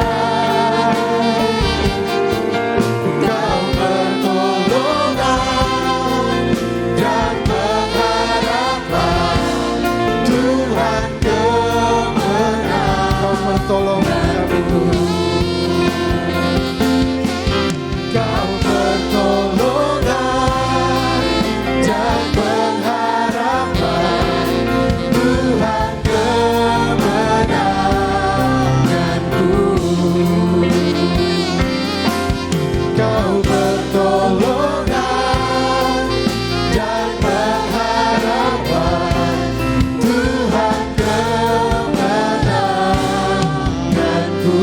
Kau pertolongan dan pengharapan, Tuhan kemenangan. Kau pertolongan kami, Kau pertolongan dan pengharapan, Tuhan kemenanganku. Kau pertolongan dan pengharapan, Tuhan kemenanganku.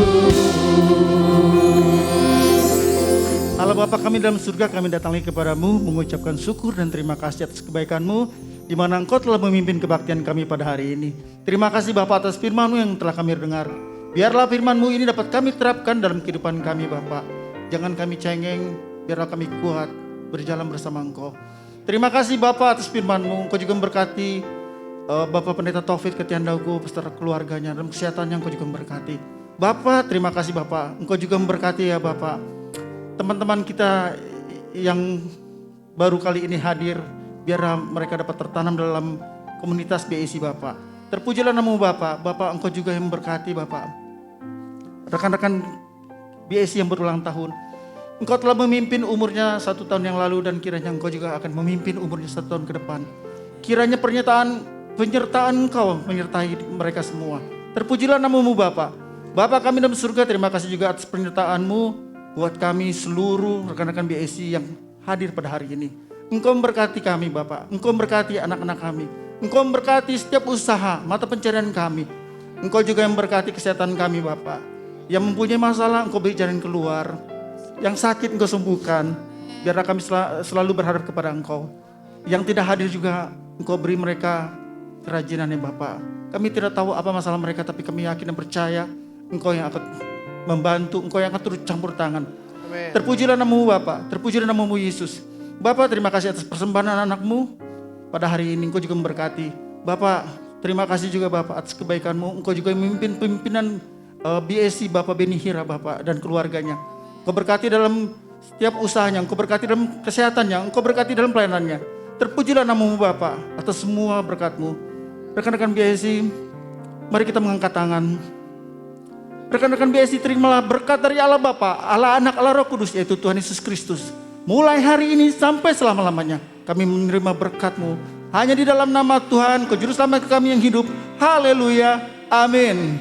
Allah Bapa kami dalam surga, kami datang lagi kepadamu mengucapkan syukur dan terima kasih atas kebaikan-Mu di mana Engkau telah memimpin kebaktian kami pada hari ini. Terima kasih Bapa atas firman-Mu yang telah kami dengar. Biarlah firman-Mu ini dapat kami terapkan dalam kehidupan kami Bapa. Jangan kami cengeng, biarlah kami kuat berjalan bersama Engkau. Terima kasih Bapa atas firman-Mu. Engkau juga memberkati Bapak Pendeta Taufik Ketiandaugo beserta keluarganya dalam kesehatannya. Engkau juga memberkati. Bapa, terima kasih Bapa. Engkau juga memberkati ya Bapa. Teman-teman kita yang baru kali ini hadir, biar mereka dapat tertanam dalam komunitas BIC Bapak. Terpujilah nama-Mu Bapak. Bapak Engkau juga yang memberkati Bapak. Rekan-rekan BIC yang berulang tahun. Engkau telah memimpin umurnya 1 tahun yang lalu dan kiranya Engkau juga akan memimpin umurnya 1 tahun ke depan. Kiranya penyertaan Engkau menyertai mereka semua. Terpujilah nama-Mu Bapak. Bapak kami dalam surga, terima kasih juga atas penyertaan-Mu buat kami seluruh rekan-rekan BIC yang hadir pada hari ini. Engkau memberkati kami Bapak, Engkau memberkati anak-anak kami, Engkau memberkati setiap usaha, mata pencarian kami. Engkau juga yang memberkati kesehatan kami Bapak. Yang mempunyai masalah Engkau beri jalan keluar, yang sakit Engkau sembuhkan. Biarlah kami selalu berharap kepada Engkau. Yang tidak hadir juga Engkau beri mereka kerajinan ya Bapak. Kami tidak tahu apa masalah mereka, tapi kami yakin dan percaya Engkau yang akan membantu, Engkau yang akan turut campur tangan.
Amen.
Terpujilah nama-Mu Bapa, terpujilah nama-Mu Yesus. Bapa, terima kasih atas persembahan anak-Mu pada hari ini. Engkau juga memberkati. Bapa, terima kasih juga Bapa atas kebaikan-Mu. Engkau juga memimpin pimpinan BIC Bapak Beni Hira Bapak dan keluarganya. Engkau berkati dalam setiap usahanya, Engkau berkati dalam kesehatannya, Engkau berkati dalam pelayanannya. Terpujilah nama-Mu Bapa atas semua berkat-Mu. Rekan-rekan BIC, mari kita mengangkat tangan. Rekan-rekan BIC, terimalah berkat dari Allah Bapa, Allah Anak, Allah Roh Kudus, yaitu Tuhan Yesus Kristus. Mulai hari ini sampai selama-lamanya kami menerima berkat-Mu. Hanya di dalam nama Tuhan, Juru Selamat kami yang hidup. Haleluya. Amin.